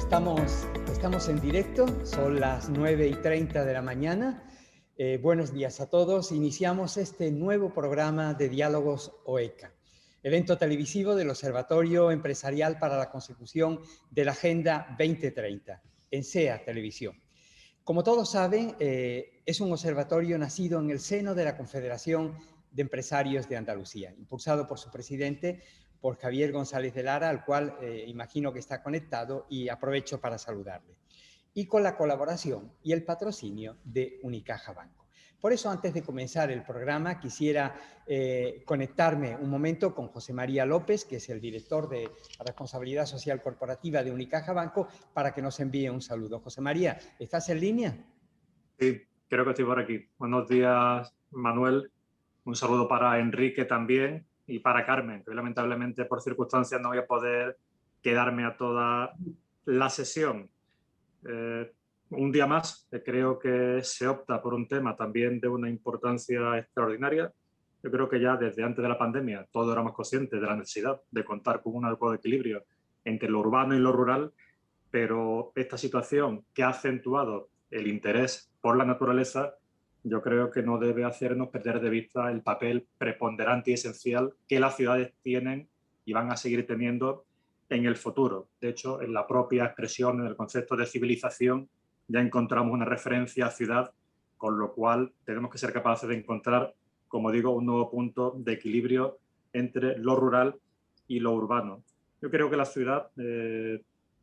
Estamos en directo, son las 9:30 de la mañana. Buenos días a todos. Iniciamos este nuevo programa de Diálogos OECA, evento televisivo del Observatorio Empresarial para la Consecución de la Agenda 2030, en SEA Televisión. Como todos saben, es un observatorio nacido en el seno de la Confederación de Empresarios de Andalucía, impulsado por su presidente, por Javier González de Lara, al cual imagino que está conectado y aprovecho para saludarle, y con la colaboración y el patrocinio de Unicaja Banco. Por eso, antes de comenzar el programa, quisiera conectarme un momento con José María López, que es el director de Responsabilidad Social Corporativa de Unicaja Banco, para que nos envíe un saludo. José María, ¿estás en línea? Sí, creo que estoy por aquí. Buenos días, Manuel. Un saludo para Enrique también y para Carmen, que lamentablemente por circunstancias no voy a poder quedarme a toda la sesión. Un día más, creo que se opta por un tema también de una importancia extraordinaria. Yo creo que ya desde antes de la pandemia todos éramos conscientes de la necesidad de contar con un adecuado equilibrio entre lo urbano y lo rural, pero esta situación que ha acentuado el interés por la naturaleza, yo creo que no debe hacernos perder de vista el papel preponderante y esencial que las ciudades tienen y van a seguir teniendo en el futuro. De hecho, en la propia expresión, en el concepto de civilización, ya encontramos una referencia a ciudad, con lo cual tenemos que ser capaces de encontrar, como digo, un nuevo punto de equilibrio entre lo rural y lo urbano. Yo creo que la ciudad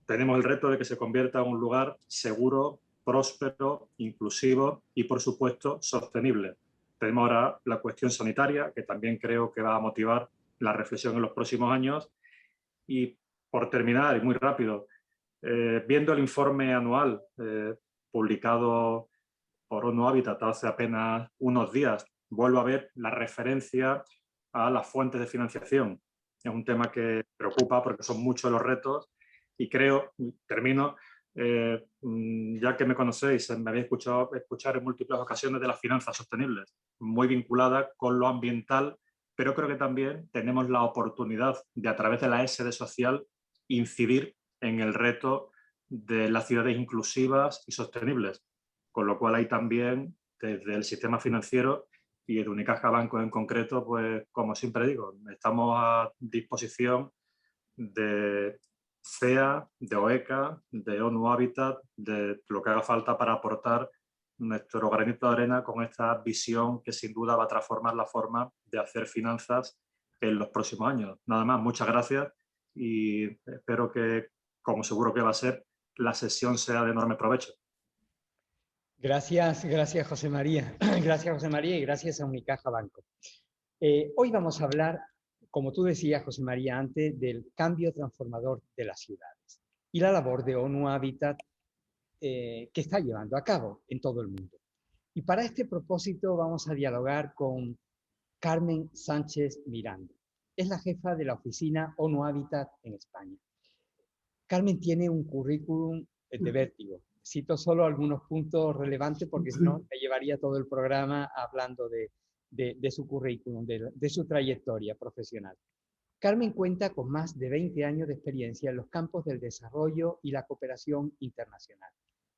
tenemos el reto de que se convierta en un lugar seguro, próspero, inclusivo y, por supuesto, sostenible. Tenemos ahora la cuestión sanitaria, que también creo que va a motivar la reflexión en los próximos años. Y, por terminar, y muy rápido, viendo el informe anual publicado por ONU Habitat hace apenas unos días, vuelvo a ver la referencia a las fuentes de financiación. Es un tema que preocupa porque son muchos los retos y creo, termino, ya que me conocéis, me habéis escuchar en múltiples ocasiones de las finanzas sostenibles, muy vinculada con lo ambiental, pero creo que también tenemos la oportunidad de, a través de la S de social, incidir en el reto de las ciudades inclusivas y sostenibles. Con lo cual hay también, desde el sistema financiero y de Unicaja Banco en concreto, pues como siempre digo, estamos a disposición de CEA, de OECA, de ONU Habitat, de lo que haga falta para aportar nuestro granito de arena con esta visión que sin duda va a transformar la forma de hacer finanzas en los próximos años. Nada más, muchas gracias y espero que, como seguro que va a ser, la sesión sea de enorme provecho. Gracias José María. Gracias José María y gracias a Unicaja Banco. Hoy vamos a hablar, como tú decías, José María, antes, del cambio transformador de las ciudades y la labor de ONU Habitat que está llevando a cabo en todo el mundo. Y para este propósito vamos a dialogar con Carmen Sánchez Miranda. Es la jefa de la oficina ONU Habitat en España. Carmen tiene un currículum de vértigo. Cito solo algunos puntos relevantes porque si no me llevaría todo el programa hablando de su currículum, de su trayectoria profesional. Carmen cuenta con más de 20 años de experiencia en los campos del desarrollo y la cooperación internacional,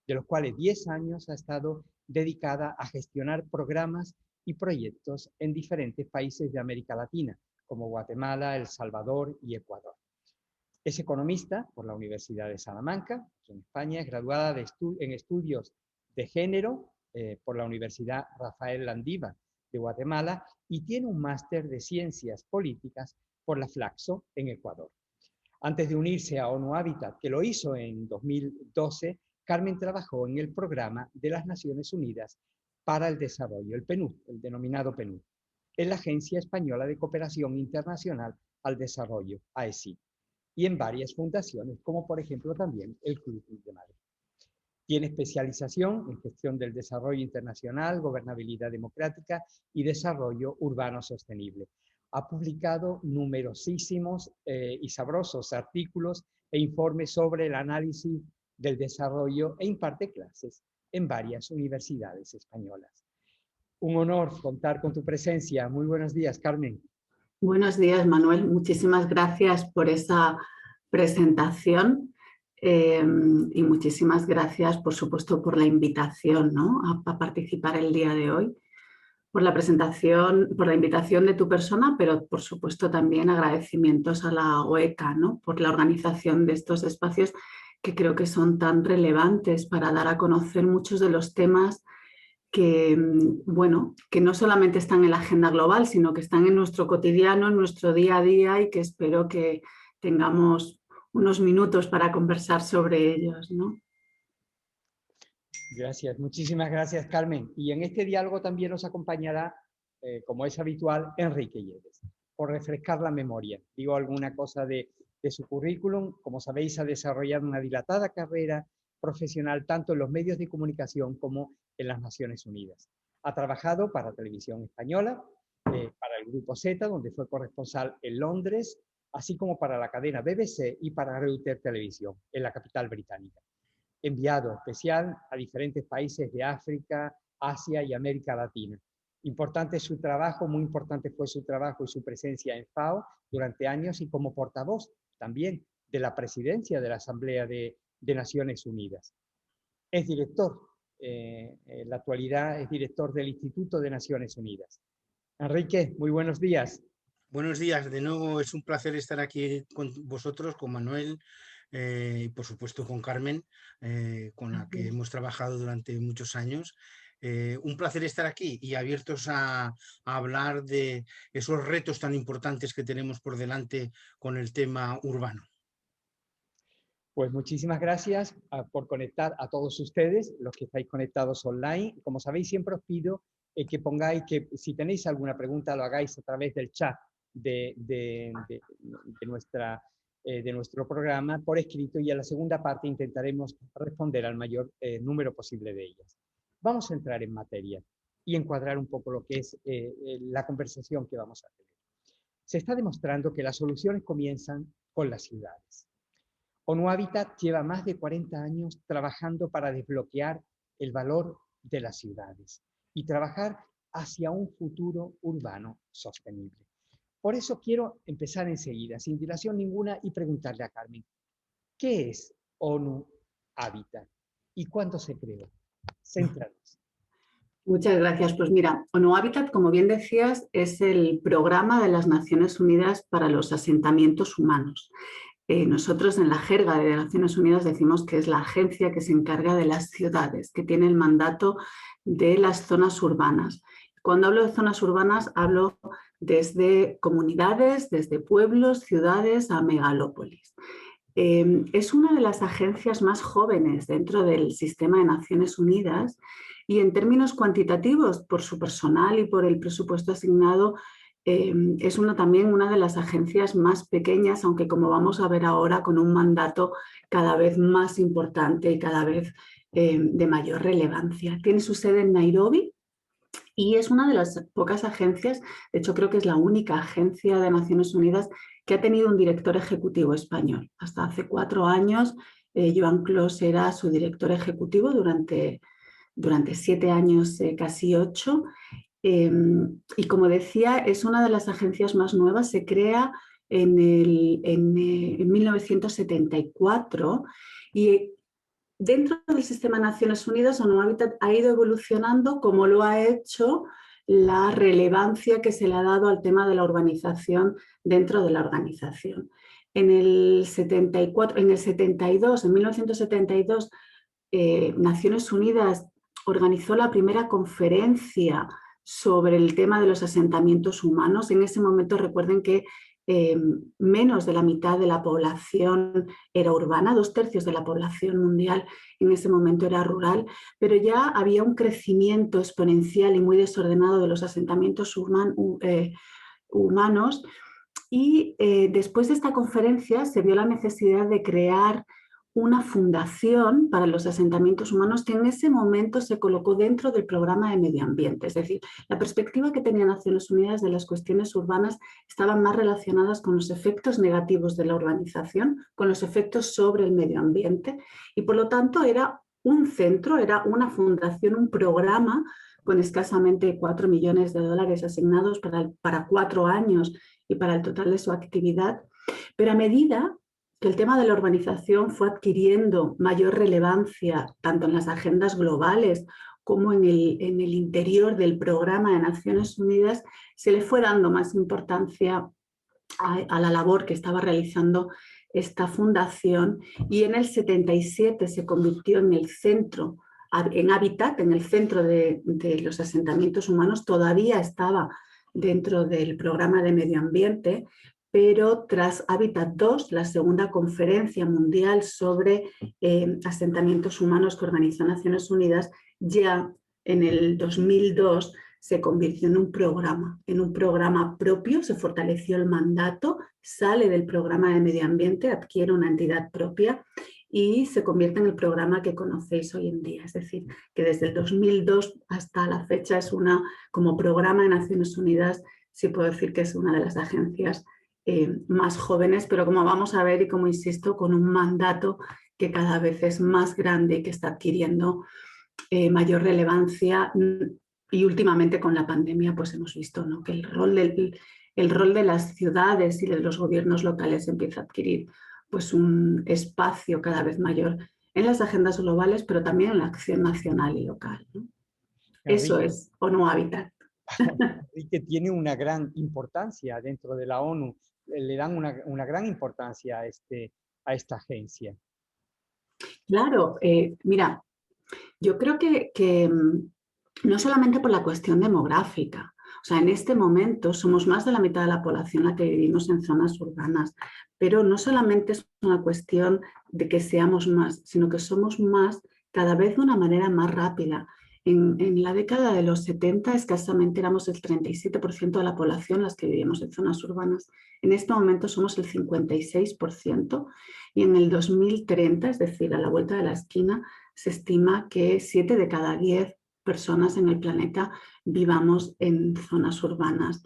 de los cuales 10 años ha estado dedicada a gestionar programas y proyectos en diferentes países de América Latina, como Guatemala, El Salvador y Ecuador. Es economista por la Universidad de Salamanca, en España, es graduada en estudios de género por la Universidad Rafael Landívar de Guatemala y tiene un máster de Ciencias Políticas por la Flaxo en Ecuador. Antes de unirse a ONU Habitat, que lo hizo en 2012, Carmen trabajó en el programa de las Naciones Unidas para el Desarrollo, el PNUD, el denominado PNUD, en la Agencia Española de Cooperación Internacional al Desarrollo, AECI, y en varias fundaciones, como por ejemplo también el Club de Madrid. Tiene especialización en gestión del desarrollo internacional, gobernabilidad democrática y desarrollo urbano sostenible. Ha publicado numerosísimos y sabrosos artículos e informes sobre el análisis del desarrollo e imparte clases en varias universidades españolas. Un honor contar con tu presencia. Muy buenos días, Carmen. Buenos días, Manuel. Muchísimas gracias por esa presentación. Y muchísimas gracias, por supuesto, por la invitación, ¿no?, a participar el día de hoy, por la presentación, por la invitación de tu persona, pero por supuesto también agradecimientos a la OECA, ¿no?, por la organización de estos espacios que creo que son tan relevantes para dar a conocer muchos de los temas que, bueno, que no solamente están en la agenda global, sino que están en nuestro cotidiano, en nuestro día a día, y que espero que tengamos unos minutos para conversar sobre ellos, ¿no? Gracias, muchísimas gracias, Carmen. Y en este diálogo también nos acompañará, como es habitual, Enrique Lledes, por refrescar la memoria. Digo alguna cosa de su currículum. Como sabéis, ha desarrollado una dilatada carrera profesional tanto en los medios de comunicación como en las Naciones Unidas. Ha trabajado para Televisión Española, para el Grupo Z, donde fue corresponsal en Londres, así como para la cadena BBC y para Reuters Televisión, en la capital británica. Enviado especial a diferentes países de África, Asia y América Latina. Importante su trabajo, muy importante fue su trabajo y su presencia en FAO durante años, y como portavoz también de la presidencia de la Asamblea de Naciones Unidas. Es director, en la actualidad es director del Instituto de Naciones Unidas. Enrique, muy buenos días. Buenos días, de nuevo es un placer estar aquí con vosotros, con Manuel y por supuesto con Carmen, con la que hemos trabajado durante muchos años. Un placer estar aquí y abiertos a hablar de esos retos tan importantes que tenemos por delante con el tema urbano. Pues muchísimas gracias por conectar a todos ustedes, los que estáis conectados online. Como sabéis, siempre os pido que pongáis, que si tenéis alguna pregunta lo hagáis a través del chat de nuestro programa por escrito, y en la segunda parte intentaremos responder al mayor número posible de ellas. Vamos a entrar en materia y encuadrar un poco lo que es la conversación que vamos a tener. Se está demostrando que las soluciones comienzan con las ciudades. ONU Habitat lleva más de 40 años trabajando para desbloquear el valor de las ciudades y trabajar hacia un futuro urbano sostenible. Por eso quiero empezar enseguida, sin dilación ninguna, y preguntarle a Carmen, ¿qué es ONU Habitat y cuándo se creó? Céntranos. Muchas gracias. Pues mira, ONU Habitat, como bien decías, es el programa de las Naciones Unidas para los asentamientos humanos. Nosotros en la jerga de Naciones Unidas decimos que es la agencia que se encarga de las ciudades, que tiene el mandato de las zonas urbanas. Cuando hablo de zonas urbanas, hablo desde comunidades, desde pueblos, ciudades a megalópolis. Es una de las agencias más jóvenes dentro del sistema de Naciones Unidas, y en términos cuantitativos, por su personal y por el presupuesto asignado, es también una de las agencias más pequeñas, aunque como vamos a ver ahora, con un mandato cada vez más importante y cada vez de mayor relevancia. Tiene su sede en Nairobi y es una de las pocas agencias, de hecho creo que es la única agencia de Naciones Unidas que ha tenido un director ejecutivo español. Hasta hace 4 años Joan Clos era su director ejecutivo durante 7 años, casi 8. Y como decía, es una de las agencias más nuevas, se crea en 1974, y dentro del sistema de Naciones Unidas, ONU Habitat ha ido evolucionando como lo ha hecho la relevancia que se le ha dado al tema de la urbanización dentro de la organización. En el 1972, Naciones Unidas organizó la primera conferencia sobre el tema de los asentamientos humanos. En ese momento recuerden que menos de la mitad de la población era urbana, 2/3 de la población mundial en ese momento era rural, pero ya había un crecimiento exponencial y muy desordenado de los asentamientos humanos, y después de esta conferencia se vio la necesidad de crear una fundación para los asentamientos humanos, que en ese momento se colocó dentro del programa de medio ambiente. Es decir, la perspectiva que tenía Naciones Unidas de las cuestiones urbanas estaban más relacionadas con los efectos negativos de la urbanización, con los efectos sobre el medio ambiente, y por lo tanto era un centro, era una fundación, un programa con escasamente $4 millones asignados para 4 años y para el total de su actividad. Pero a medida que el tema de la urbanización fue adquiriendo mayor relevancia tanto en las agendas globales como en el interior del programa de Naciones Unidas, se le fue dando más importancia a la labor que estaba realizando esta fundación, y en el 77 se convirtió en el centro, en Hábitat, en el centro de los asentamientos humanos. Todavía estaba dentro del programa de medio ambiente, pero tras Hábitat 2, la segunda conferencia mundial sobre asentamientos humanos que organizó Naciones Unidas, ya en el 2002 se convirtió en un programa propio, se fortaleció el mandato, sale del programa de medio ambiente, adquiere una entidad propia y se convierte en el programa que conocéis hoy en día. Es decir, que desde el 2002 hasta la fecha es como programa de Naciones Unidas, sí puedo decir que es una de las agencias más jóvenes, pero como vamos a ver y como insisto, con un mandato que cada vez es más grande y que está adquiriendo mayor relevancia. Y últimamente con la pandemia pues hemos visto, ¿no?, que el rol de las ciudades y de los gobiernos locales empieza a adquirir pues un espacio cada vez mayor en las agendas globales, pero también en la acción nacional y local, ¿no? Eso Enrique, es ONU Habitat. Enrique tiene una gran importancia dentro de la ONU, le dan una gran importancia a esta agencia. Claro, mira, yo creo que no solamente por la cuestión demográfica. O sea, en este momento somos más de la mitad de la población la que vivimos en zonas urbanas, pero no solamente es una cuestión de que seamos más, sino que somos más cada vez de una manera más rápida. En la década de los 70 escasamente éramos el 37% de la población las que vivíamos en zonas urbanas. En este momento somos el 56% y en el 2030, es decir, a la vuelta de la esquina, se estima que 7 de cada 10 personas en el planeta vivamos en zonas urbanas.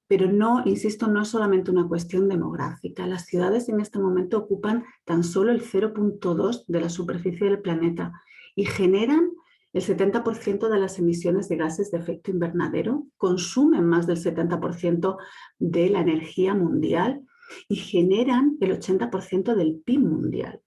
Pero no, insisto, no es solamente una cuestión demográfica. Las ciudades en este momento ocupan tan solo el 0,2% de la superficie del planeta y generan el 70% de las emisiones de gases de efecto invernadero, consumen más del 70% de la energía mundial y generan el 80% del PIB mundial.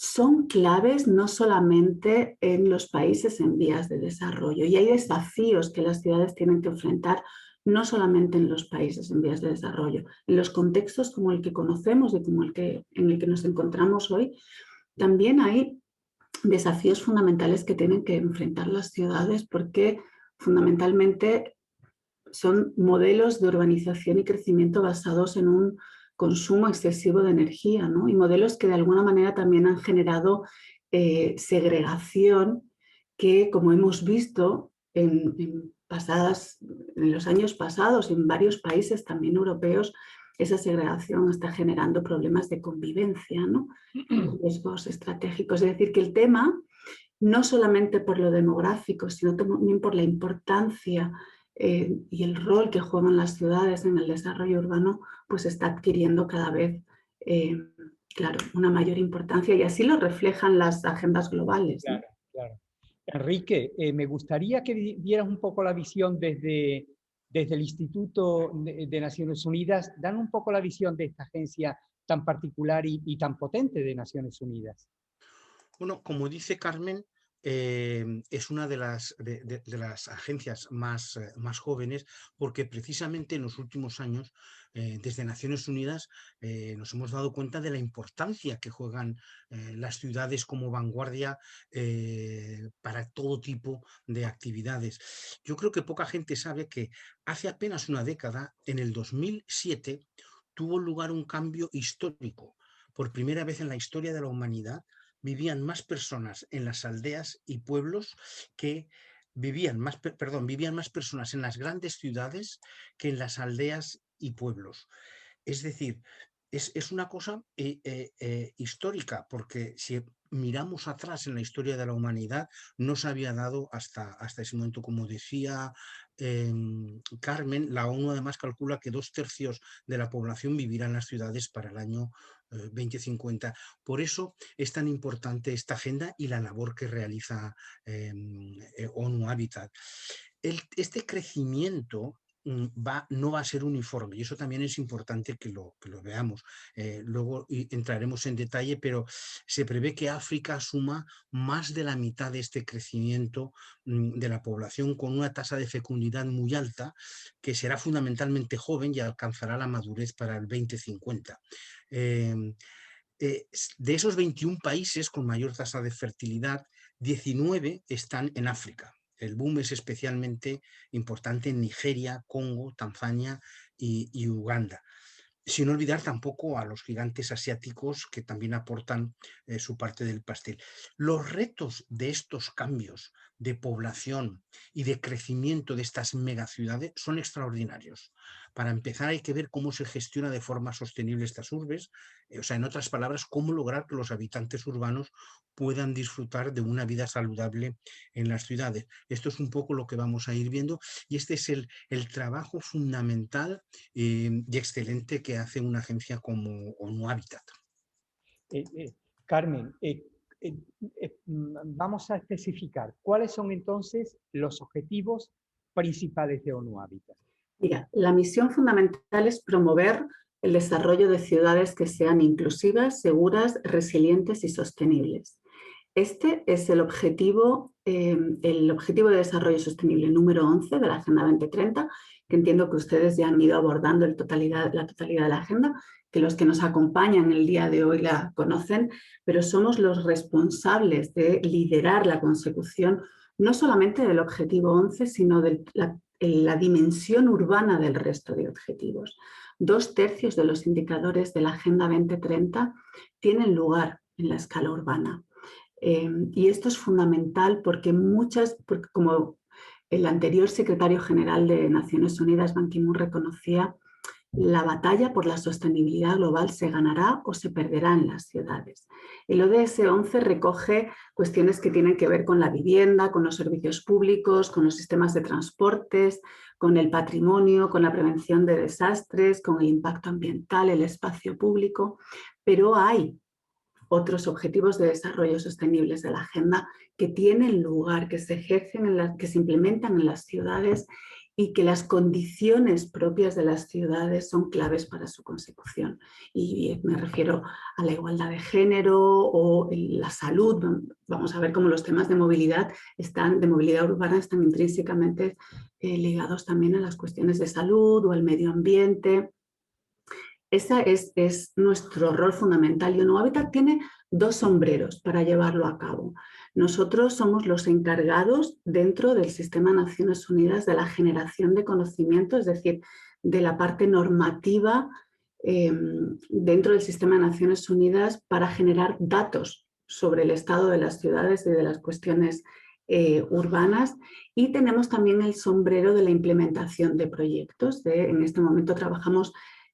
Son claves no solamente en los países en vías de desarrollo, y hay desafíos que las ciudades tienen que enfrentar no solamente en los países en vías de desarrollo, en los contextos como el que conocemos y como en el que nos encontramos hoy, también hay desafíos fundamentales que tienen que enfrentar las ciudades, porque fundamentalmente son modelos de urbanización y crecimiento basados en un consumo excesivo de energía, ¿no? Y modelos que de alguna manera también han generado segregación que, como hemos visto en los años pasados, en varios países también europeos, esa segregación está generando problemas de convivencia, ¿no? Riesgos estratégicos. Es decir, que el tema, no solamente por lo demográfico, sino también por la importancia y el rol que juegan las ciudades en el desarrollo urbano, pues está adquiriendo cada vez, claro, una mayor importancia, y así lo reflejan las agendas globales, ¿no? Claro, claro. Enrique, me gustaría que dieras un poco la visión desde el Instituto de Naciones Unidas, dan un poco la visión de esta agencia tan particular y tan potente de Naciones Unidas. Bueno, como dice Carmen, es una de las agencias más jóvenes, porque precisamente en los últimos años, desde Naciones Unidas, nos hemos dado cuenta de la importancia que juegan las ciudades como vanguardia para todo tipo de actividades. Yo creo que poca gente sabe que hace apenas una década, en el 2007, tuvo lugar un cambio histórico. Por primera vez en la historia de la humanidad, vivían más personas en las aldeas y pueblos que vivían más personas en las grandes ciudades que en las aldeas y pueblos. Es decir, es una cosa histórica, porque si miramos atrás en la historia de la humanidad, no se había dado hasta ese momento. Como decía Carmen, la ONU además calcula que 2/3 de la población vivirá en las ciudades para el año 2050. Por eso es tan importante esta agenda y la labor que realiza ONU Habitat. Este crecimiento no va a ser uniforme, y eso también es importante que lo veamos. Luego entraremos en detalle, pero se prevé que África asuma más de la mitad de este crecimiento de la población, con una tasa de fecundidad muy alta, que será fundamentalmente joven y alcanzará la madurez para el 2050. De esos 21 países con mayor tasa de fertilidad, 19 están en África. El boom es especialmente importante en Nigeria, Congo, Tanzania y Uganda. Sin olvidar tampoco a los gigantes asiáticos, que también aportan su parte del pastel. Los retos de estos cambios de población y de crecimiento de estas megaciudades son extraordinarios. Para empezar, hay que ver cómo se gestiona de forma sostenible estas urbes, o sea, en otras palabras, cómo lograr que los habitantes urbanos puedan disfrutar de una vida saludable en las ciudades. Esto es un poco lo que vamos a ir viendo, y este es el trabajo fundamental y excelente que hace una agencia como ONU Habitat. Carmen, vamos a especificar cuáles son entonces los objetivos principales de ONU Habitat. Mira, la misión fundamental es promover el desarrollo de ciudades que sean inclusivas, seguras, resilientes y sostenibles. Este es el objetivo de desarrollo sostenible número 11 de la Agenda 2030, que entiendo que ustedes ya han ido abordando la totalidad de la agenda, que los que nos acompañan el día de hoy la conocen, pero somos los responsables de liderar la consecución no solamente del objetivo 11, sino de la dimensión urbana del resto de objetivos. 2/3 de los indicadores de la Agenda 2030 tienen lugar en la escala urbana. Y esto es fundamental porque como el anterior secretario general de Naciones Unidas, Ban Ki-moon, reconocía, la batalla por la sostenibilidad global se ganará o se perderá en las ciudades. El ODS 11 recoge cuestiones que tienen que ver con la vivienda, con los servicios públicos, con los sistemas de transportes, con el patrimonio, con la prevención de desastres, con el impacto ambiental, el espacio público, pero hay otros objetivos de desarrollo sostenibles de la agenda que tienen lugar, que se ejercen, que se implementan en las ciudades, y que las condiciones propias de las ciudades son claves para su consecución. Y me refiero a la igualdad de género o la salud. Vamos a ver cómo los temas de movilidad urbana están intrínsecamente ligados también a las cuestiones de salud o al medio ambiente. Ese es nuestro rol fundamental, y ONU Habitat tiene 2 sombreros para llevarlo a cabo. Nosotros somos los encargados dentro del Sistema de Naciones Unidas de la generación de conocimiento, es decir, de la parte normativa dentro del Sistema de Naciones Unidas para generar datos sobre el estado de las ciudades y de las cuestiones urbanas, y tenemos también el sombrero de la implementación de proyectos. En este momento trabajamos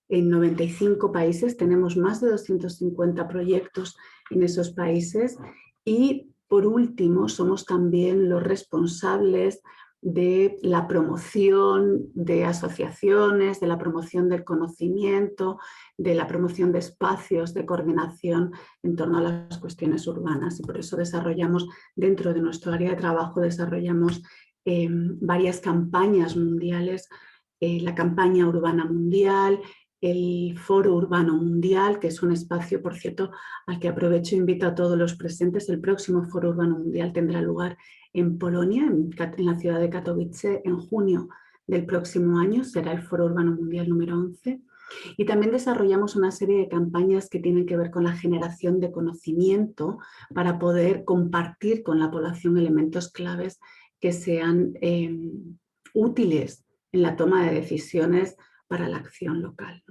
en 95 países, tenemos más de 250 proyectos en esos países, y por último somos también los responsables de la promoción de asociaciones, de la promoción del conocimiento, de la promoción de espacios de coordinación en torno a las cuestiones urbanas, y por eso desarrollamos, dentro de nuestro área de trabajo, desarrollamos varias campañas mundiales, la campaña urbana mundial, el Foro Urbano Mundial, que es un espacio, por cierto, al que aprovecho e invito a todos los presentes. El próximo Foro Urbano Mundial tendrá lugar en Polonia, en la ciudad de Katowice, en junio del próximo año. Será el Foro Urbano Mundial número 11. Y también desarrollamos una serie de campañas que tienen que ver con la generación de conocimiento para poder compartir con la población elementos claves que sean útiles en la toma de decisiones para la acción local.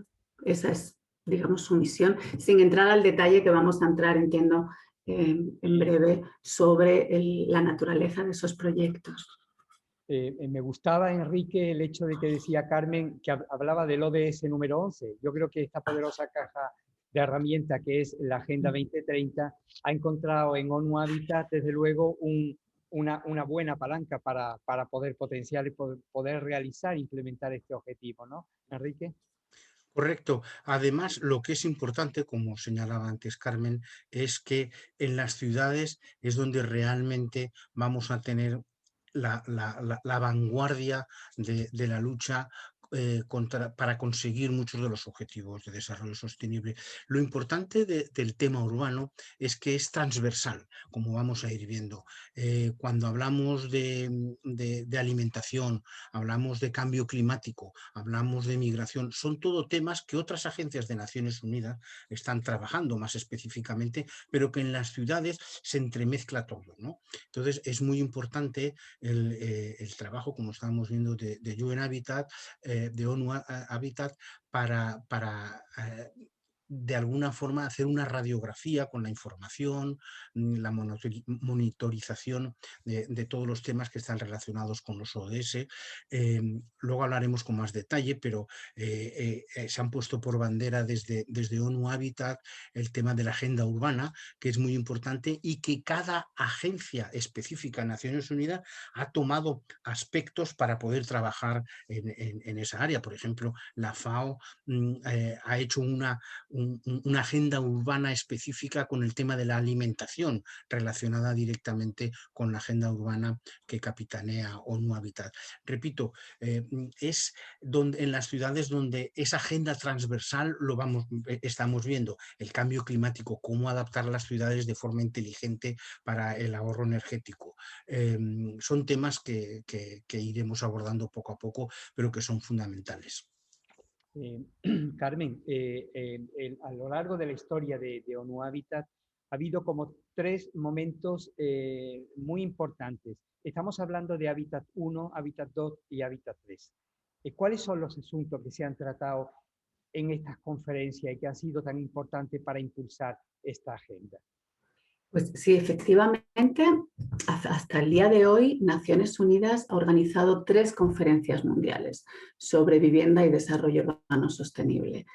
Esa es, digamos, su misión, sin entrar al detalle que vamos a entrar, entiendo, en breve, sobre la naturaleza de esos proyectos. Me gustaba, Enrique, el hecho de que decía Carmen, que hablaba del ODS número 11. Yo creo que esta poderosa caja de herramientas que es la Agenda 2030 ha encontrado en ONU Habitat, desde luego, una buena palanca para poder potenciar y poder realizar e implementar este objetivo, ¿no, Enrique? Correcto. Además, lo que es importante, como señalaba antes Carmen, es que en las ciudades es donde realmente vamos a tener la vanguardia de la lucha para conseguir muchos de los objetivos de desarrollo sostenible. Lo importante del tema urbano es que es transversal, como vamos a ir viendo. Cuando hablamos de alimentación, hablamos de cambio climático, hablamos de migración, son todo temas que otras agencias de Naciones Unidas están trabajando más específicamente, pero que en las ciudades se entremezcla todo, ¿no? Entonces es muy importante el trabajo, como estábamos viendo, de UN Habitat, de ONU Habitat, para de alguna forma hacer una radiografía con la información, la monitorización de todos los temas que están relacionados con los ODS. Luego hablaremos con más detalle, pero se han puesto por bandera desde ONU Habitat el tema de la agenda urbana, que es muy importante y que cada agencia específica de Naciones Unidas ha tomado aspectos para poder trabajar en esa área. Por ejemplo, la FAO ha hecho una agenda urbana específica con el tema de la alimentación, relacionada directamente con la agenda urbana que capitanea ONU Habitat. Repito, es en las ciudades donde esa agenda transversal estamos viendo el cambio climático, cómo adaptar las ciudades de forma inteligente para el ahorro energético. Son temas que iremos abordando poco a poco, pero que son fundamentales. Carmen, a lo largo de la historia de ONU Habitat ha habido como 3 momentos muy importantes. Estamos hablando de Hábitat 1, Hábitat 2 y Hábitat 3. ¿Cuáles son los asuntos que se han tratado en estas conferencias y que han sido tan importantes para impulsar esta agenda? Pues sí, efectivamente, hasta el día de hoy, Naciones Unidas ha organizado 3 conferencias mundiales sobre vivienda y desarrollo urbano sostenible,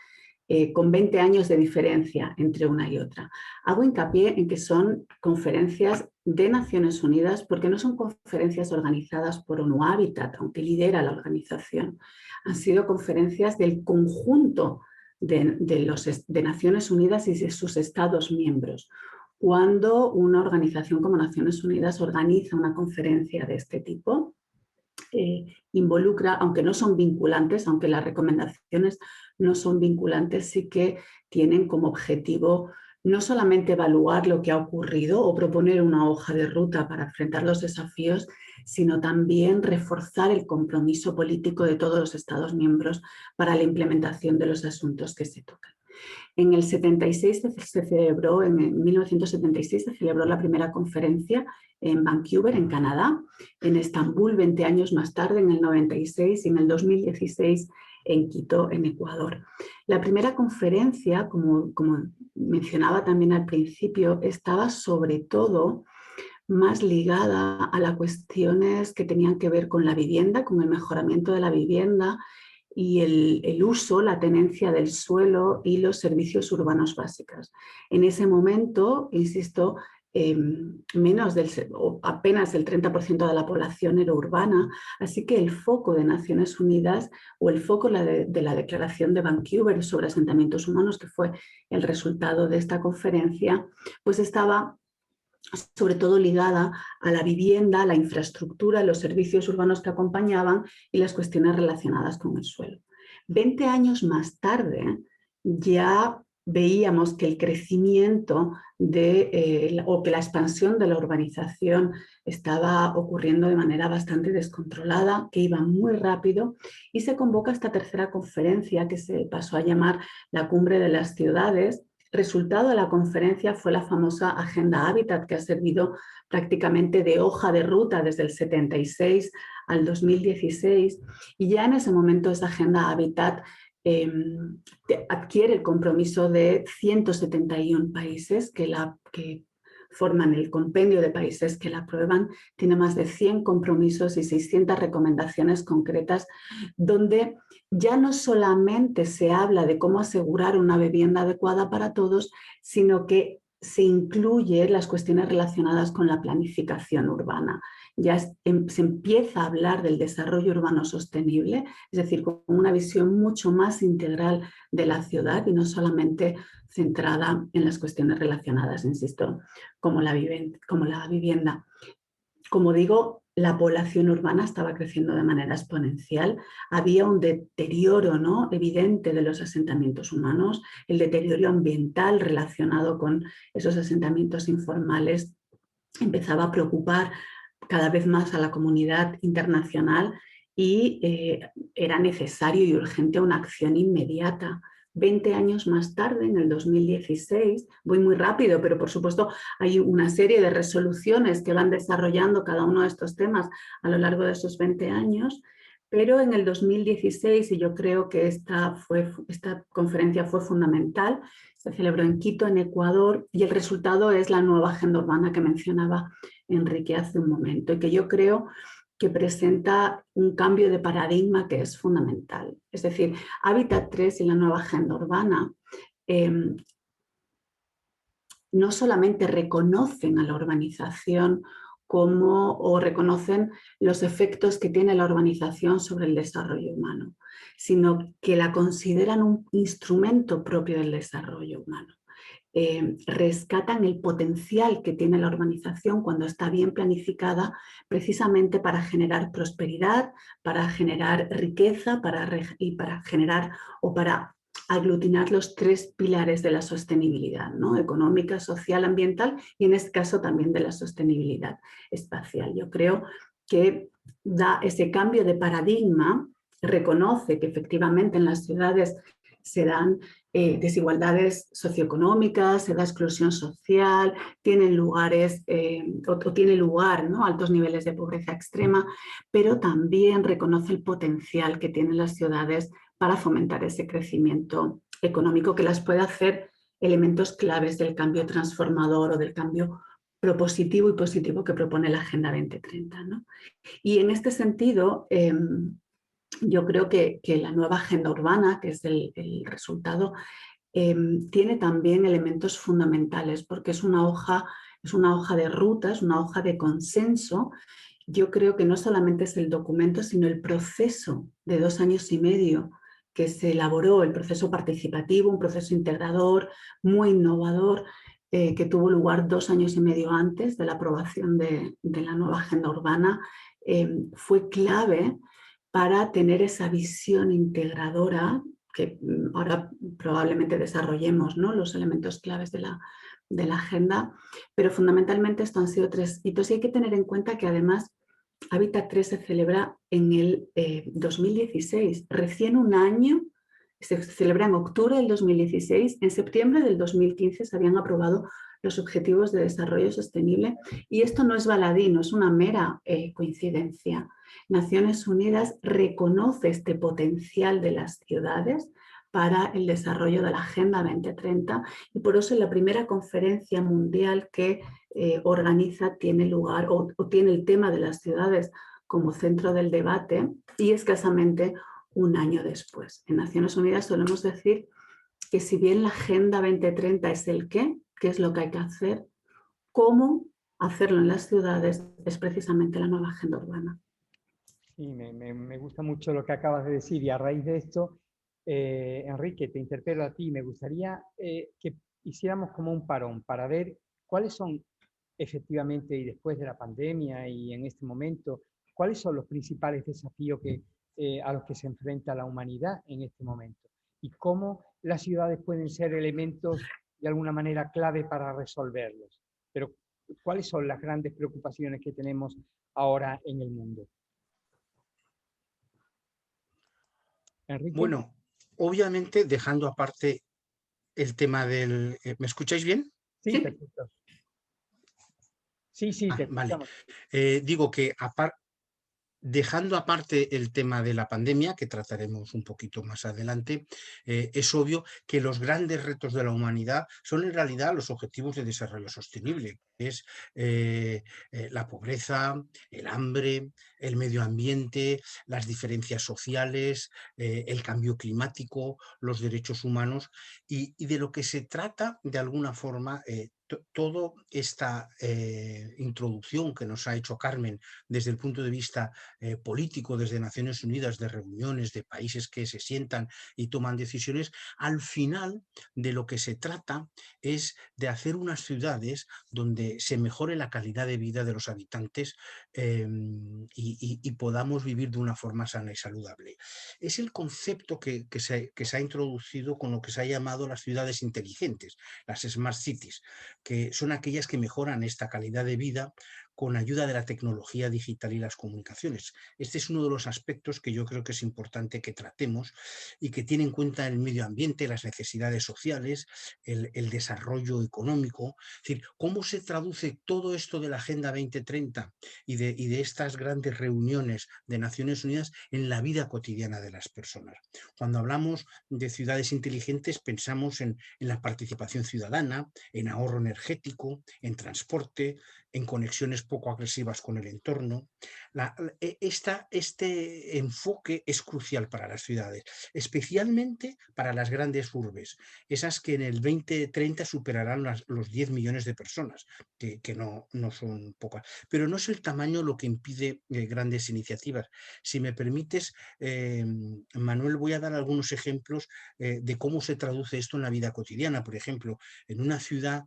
con 20 años de diferencia entre una y otra. Hago hincapié en que son conferencias de Naciones Unidas porque no son conferencias organizadas por ONU Habitat, aunque lidera la organización. Han sido conferencias del conjunto de Naciones Unidas y de sus Estados miembros. Cuando una organización como Naciones Unidas organiza una conferencia de este tipo, involucra, aunque no son vinculantes, aunque las recomendaciones no son vinculantes, sí que tienen como objetivo no solamente evaluar lo que ha ocurrido o proponer una hoja de ruta para enfrentar los desafíos, sino también reforzar el compromiso político de todos los Estados miembros para la implementación de los asuntos que se tocan. En el 76 se celebró, en 1976 se celebró la primera conferencia en Vancouver, en Canadá, en Estambul 20 años más tarde, en el 96, y en el 2016 en Quito, en Ecuador. La primera conferencia, como mencionaba también al principio, estaba sobre todo más ligada a las cuestiones que tenían que ver con la vivienda, con el mejoramiento de la vivienda y el uso, la tenencia del suelo y los servicios urbanos básicos. En ese momento, insisto, apenas el 30% de la población era urbana, así que el foco de Naciones Unidas o el foco de la Declaración de Vancouver sobre asentamientos humanos, que fue el resultado de esta conferencia, pues estaba sobre todo ligada a la vivienda, a la infraestructura, los servicios urbanos que acompañaban y las cuestiones relacionadas con el suelo. 20 años más tarde ya veíamos que el crecimiento o que la expansión de la urbanización estaba ocurriendo de manera bastante descontrolada, que iba muy rápido, y se convoca esta tercera conferencia que se pasó a llamar la Cumbre de las Ciudades. Resultado de la conferencia fue la famosa Agenda Habitat, que ha servido prácticamente de hoja de ruta desde el 76 al 2016, y ya en ese momento esa Agenda Habitat adquiere el compromiso de 171 países que forman el compendio de países que la aprueban. Tiene más de 100 compromisos y 600 recomendaciones concretas, donde ya no solamente se habla de cómo asegurar una vivienda adecuada para todos, sino que se incluye las cuestiones relacionadas con la planificación urbana. Ya se empieza a hablar del desarrollo urbano sostenible, es decir, con una visión mucho más integral de la ciudad y no solamente centrada en las cuestiones relacionadas, insisto, como la vivienda. Como digo, la población urbana estaba creciendo de manera exponencial, había un deterioro, ¿no?, evidente de los asentamientos humanos, el deterioro ambiental relacionado con esos asentamientos informales empezaba a preocupar cada vez más a la comunidad internacional y era necesario y urgente una acción inmediata. 20 años más tarde, en el 2016, voy muy rápido, pero por supuesto hay una serie de resoluciones que van desarrollando cada uno de estos temas a lo largo de esos 20 años, pero en el 2016, y yo creo que esta conferencia fue fundamental, se celebró en Quito, en Ecuador, y el resultado es la nueva agenda urbana que mencionaba Enrique hace un momento, y que yo creo que presenta un cambio de paradigma que es fundamental. Es decir, Hábitat 3 y la nueva agenda urbana no solamente reconocen a la urbanización o reconocen los efectos que tiene la urbanización sobre el desarrollo humano, sino que la consideran un instrumento propio del desarrollo humano. Rescatan el potencial que tiene la urbanización cuando está bien planificada, precisamente para generar prosperidad, para generar riqueza y para generar o para aglutinar los 3 pilares de la sostenibilidad, ¿no?, económica, social, ambiental, y en este caso también de la sostenibilidad espacial. Yo creo que da ese cambio de paradigma, reconoce que efectivamente en las ciudades se dan desigualdades socioeconómicas, se da exclusión social, tienen lugares tiene lugar, ¿no?, altos niveles de pobreza extrema, pero también reconoce el potencial que tienen las ciudades para fomentar ese crecimiento económico que las puede hacer elementos claves del cambio transformador o del cambio propositivo y positivo que propone la Agenda 2030, ¿no? Y en este sentido, yo creo que la nueva agenda urbana, que es el resultado, tiene también elementos fundamentales, porque es una hoja de ruta, es una hoja de consenso. Yo creo que no solamente es el documento, sino el proceso de 2 años y medio que se elaboró, el proceso participativo, un proceso integrador, muy innovador, que tuvo lugar 2 años y medio antes de la aprobación de la nueva agenda urbana, fue clave para tener esa visión integradora que ahora probablemente desarrollemos, ¿no?, los elementos claves de la agenda, pero fundamentalmente esto han sido 3 hitos y hay que tener en cuenta que además Hábitat 3 se celebra en el 2016, recién un año, se celebra en octubre del 2016, en septiembre del 2015 se habían aprobado los Objetivos de Desarrollo Sostenible y esto no es baladí, no es una mera coincidencia. Naciones Unidas reconoce este potencial de las ciudades para el desarrollo de la Agenda 2030 y por eso la primera conferencia mundial que organiza tiene lugar o tiene el tema de las ciudades como centro del debate y escasamente un año después. En Naciones Unidas solemos decir que si bien la Agenda 2030 es el qué es lo que hay que hacer, cómo hacerlo en las ciudades es precisamente la nueva agenda urbana. Sí, me gusta mucho lo que acabas de decir y a raíz de esto, Enrique, te interpelo a ti. Me gustaría que hiciéramos como un parón para ver cuáles son efectivamente y después de la pandemia y en este momento, cuáles son los principales desafíos a los que se enfrenta la humanidad en este momento y cómo las ciudades pueden ser elementos de alguna manera clave para resolverlos. Pero, ¿cuáles son las grandes preocupaciones que tenemos ahora en el mundo? Enrique. Bueno, obviamente dejando aparte el tema del... ¿me escucháis bien? Sí, Sí. perfecto. Sí, te Vale. escuchamos. Digo que dejando aparte el tema de la pandemia, que trataremos un poquito más adelante, es obvio que los grandes retos de la humanidad son en realidad los objetivos de desarrollo sostenible, que es la pobreza, el hambre, el medio ambiente, las diferencias sociales, el cambio climático, los derechos humanos y de lo que se trata de alguna forma toda esta introducción que nos ha hecho Carmen desde el punto de vista político, desde Naciones Unidas, de reuniones de países que se sientan y toman decisiones, al final de lo que se trata es de hacer unas ciudades donde se mejore la calidad de vida de los habitantes y podamos vivir de una forma sana y saludable. Es el concepto que se ha introducido con lo que se ha llamado las ciudades inteligentes, las Smart Cities, que son aquellas que mejoran esta calidad de vida con ayuda de la tecnología digital y las comunicaciones. Este es uno de los aspectos que yo creo que es importante que tratemos y que tiene en cuenta el medio ambiente, las necesidades sociales, el desarrollo económico. Es decir, cómo se traduce todo esto de la Agenda 2030 y de estas grandes reuniones de Naciones Unidas en la vida cotidiana de las personas. Cuando hablamos de ciudades inteligentes, pensamos en la participación ciudadana, en ahorro energético, en transporte, en conexiones poco agresivas con el entorno. Este enfoque es crucial para las ciudades, especialmente para las grandes urbes, esas que en el 2030 superarán los 10 millones de personas, que no son pocas. Pero no es el tamaño lo que impide grandes iniciativas. Si me permites, Manuel, voy a dar algunos ejemplos de cómo se traduce esto en la vida cotidiana. Por ejemplo, en una ciudad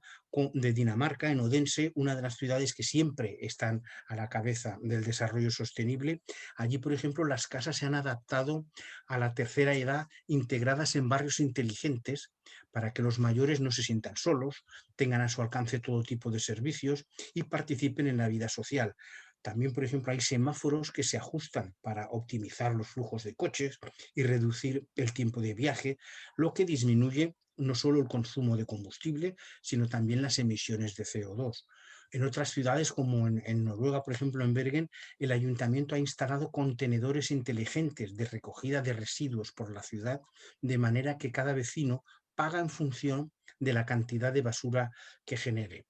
de Dinamarca, en Odense, una de las ciudades que siempre están a la cabeza del desarrollo sostenible. Allí, por ejemplo, las casas se han adaptado a la tercera edad, integradas en barrios inteligentes para que los mayores no se sientan solos, tengan a su alcance todo tipo de servicios y participen en la vida social. También, por ejemplo, hay semáforos que se ajustan para optimizar los flujos de coches y reducir el tiempo de viaje, lo que disminuye no solo el consumo de combustible, sino también las emisiones de CO2. En otras ciudades, como en Noruega, por ejemplo, en Bergen, el ayuntamiento ha instalado contenedores inteligentes de recogida de residuos por la ciudad, de manera que cada vecino paga en función de la cantidad de basura que genere.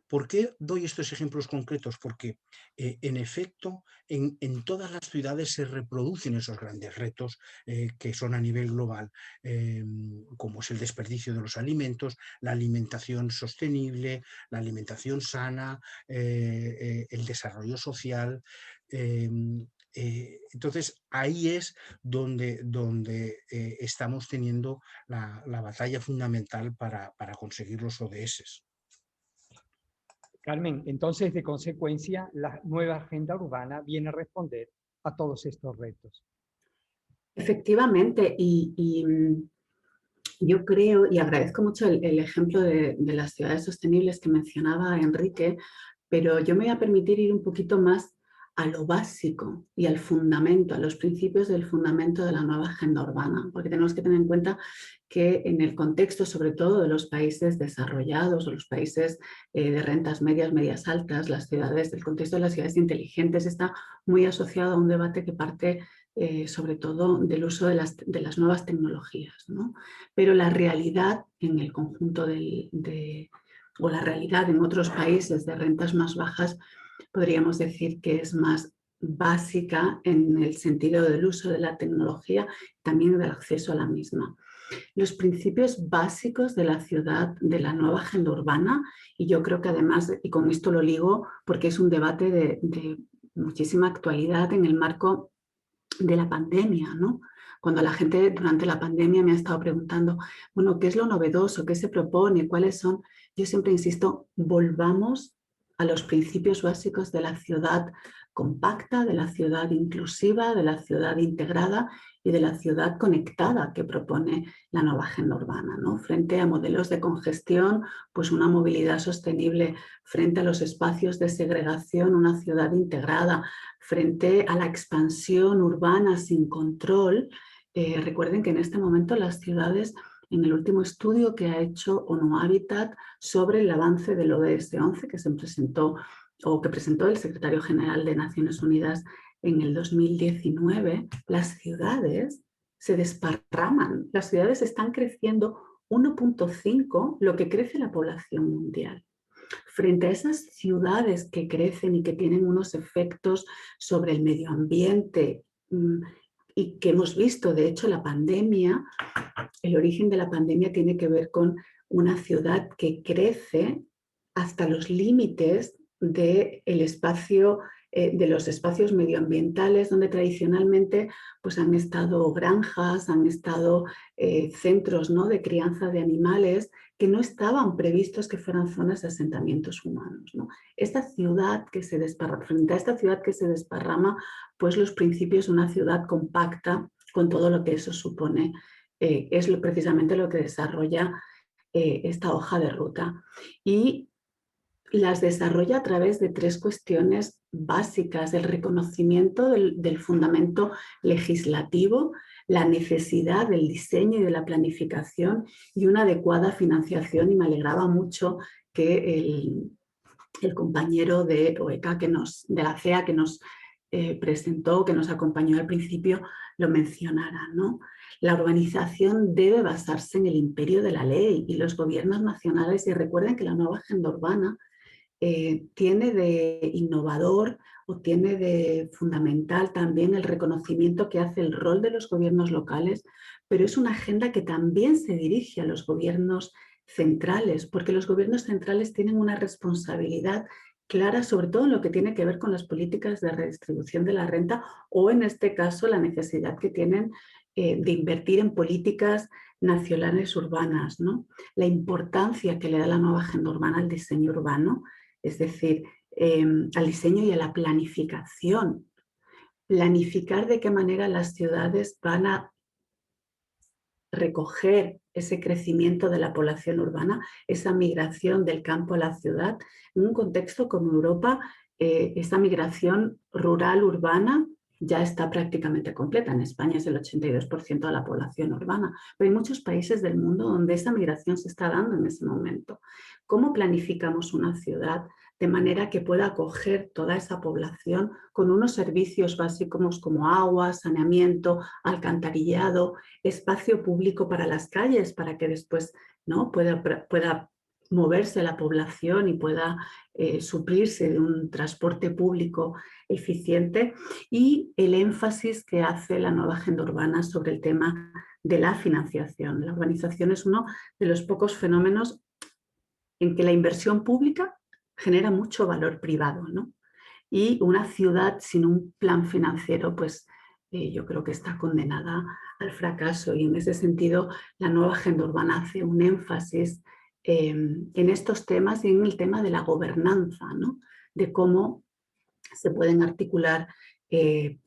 ¿Por qué doy estos ejemplos concretos? Porque, en efecto, en todas las ciudades se reproducen esos grandes retos que son a nivel global, como es el desperdicio de los alimentos, la alimentación sostenible, la alimentación sana, el desarrollo social. Entonces, ahí es donde estamos teniendo la batalla fundamental para conseguir los ODS. Carmen, entonces, de consecuencia, la nueva agenda urbana viene a responder a todos estos retos. Efectivamente, yo creo y agradezco mucho el ejemplo de las ciudades sostenibles que mencionaba Enrique, pero yo me voy a permitir ir un poquito más a lo básico y al fundamento, a los principios del fundamento de la nueva agenda urbana, porque tenemos que tener en cuenta que en el contexto, sobre todo de los países desarrollados o los países de rentas medias, medias altas, las ciudades, el contexto de las ciudades inteligentes está muy asociado a un debate que parte sobre todo del uso de las nuevas tecnologías, ¿no? Pero la realidad en el conjunto o la realidad en otros países de rentas más bajas, podríamos decir que es más básica en el sentido del uso de la tecnología, también del acceso a la misma. Los principios básicos de la ciudad, de la nueva agenda urbana, y yo creo que además, y con esto lo ligo, porque es un debate de muchísima actualidad en el marco de la pandemia, ¿no? Cuando la gente durante la pandemia me ha estado preguntando, bueno, ¿qué es lo novedoso? ¿Qué se propone? ¿Cuáles son? Yo siempre insisto, volvamos a los principios básicos de la ciudad compacta, de la ciudad inclusiva, de la ciudad integrada y de la ciudad conectada que propone la nueva agenda urbana, ¿no? Frente a modelos de congestión, pues una movilidad sostenible; frente a los espacios de segregación, una ciudad integrada; frente a la expansión urbana sin control. Recuerden que en este momento las ciudades, en el último estudio que ha hecho ONU Habitat sobre el avance del ODS 11, que se presentó o que presentó el secretario general de Naciones Unidas en el 2019, las ciudades se desparraman. Las ciudades están creciendo 1.5 lo que crece la población mundial. Frente a esas ciudades que crecen y que tienen unos efectos sobre el medio ambiente y que hemos visto, de hecho, la pandemia, el origen de la pandemia tiene que ver con una ciudad que crece hasta los límites del espacio, de los espacios medioambientales, donde tradicionalmente pues, han estado granjas, han estado centros, ¿no?, de crianza de animales que no estaban previstos que fueran zonas de asentamientos humanos, ¿no? Esta ciudad que se desparrama, frente a esta ciudad que se desparrama, pues los principios de una ciudad compacta, con todo lo que eso supone, es precisamente lo que desarrolla esta hoja de ruta. Y las desarrolla a través de 3 cuestiones básicas: el reconocimiento del fundamento legislativo, la necesidad del diseño y de la planificación y una adecuada financiación. Y me alegraba mucho que el compañero de OECA, de la CEA, que nos presentó, que nos acompañó al principio, lo mencionara, ¿no? La urbanización debe basarse en el imperio de la ley y los gobiernos nacionales, y recuerden que la nueva agenda urbana tiene de innovador o tiene de fundamental también el reconocimiento que hace el rol de los gobiernos locales, pero es una agenda que también se dirige a los gobiernos centrales, porque los gobiernos centrales tienen una responsabilidad clara, sobre todo en lo que tiene que ver con las políticas de redistribución de la renta o, en este caso, la necesidad que tienen de invertir en políticas nacionales urbanas, ¿no? La importancia que le da la nueva agenda urbana al diseño urbano, es decir, al diseño y a la planificación. Planificar de qué manera las ciudades van a recoger ese crecimiento de la población urbana, esa migración del campo a la ciudad. En un contexto como Europa, esa migración rural-urbana ya está prácticamente completa. En España es el 82% de la población urbana, pero hay muchos países del mundo donde esa migración se está dando en ese momento. ¿Cómo planificamos una ciudad de manera que pueda acoger toda esa población con unos servicios básicos como agua, saneamiento, alcantarillado, espacio público para las calles, para que después, ¿no?, pueda moverse la población y pueda suplirse de un transporte público eficiente? Y el énfasis que hace la nueva agenda urbana sobre el tema de la financiación. La urbanización es uno de los pocos fenómenos en que la inversión pública genera mucho valor privado, ¿no? Y una ciudad sin un plan financiero, pues yo creo que está condenada al fracaso. Y en ese sentido, la nueva agenda urbana hace un énfasis en estos temas y en el tema de la gobernanza, ¿no? De cómo se pueden articular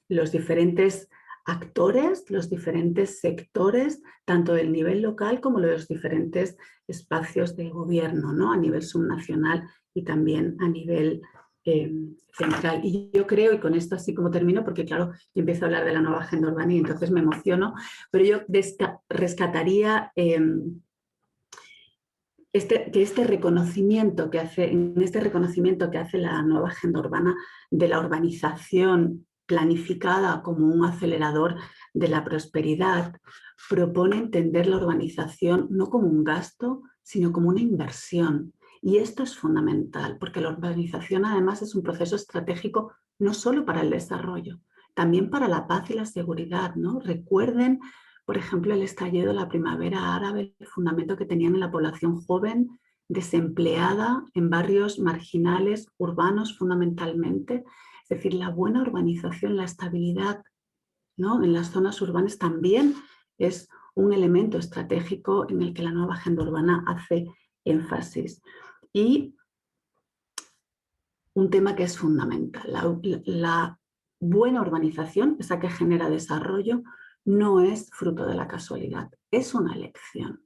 los diferentes actores, los diferentes sectores, tanto del nivel local como los diferentes espacios de gobierno, ¿no?, a nivel subnacional y también a nivel central. Y yo creo, y con esto así como termino, porque claro, yo empiezo a hablar de la nueva agenda urbana y entonces me emociono, pero yo rescataría en este reconocimiento que hace la nueva agenda urbana de la urbanización planificada como un acelerador de la prosperidad, propone entender la urbanización no como un gasto, sino como una inversión. Y esto es fundamental, porque la urbanización además es un proceso estratégico no solo para el desarrollo, también para la paz y la seguridad, ¿no? Recuerden, por ejemplo, el estallido de la primavera árabe, el fundamento que tenían en la población joven, desempleada, en barrios marginales, urbanos fundamentalmente. Es decir, la buena urbanización, la estabilidad, ¿no?, en las zonas urbanas también es un elemento estratégico en el que la nueva agenda urbana hace énfasis. Y un tema que es fundamental, la buena urbanización, esa que genera desarrollo, no es fruto de la casualidad, es una elección.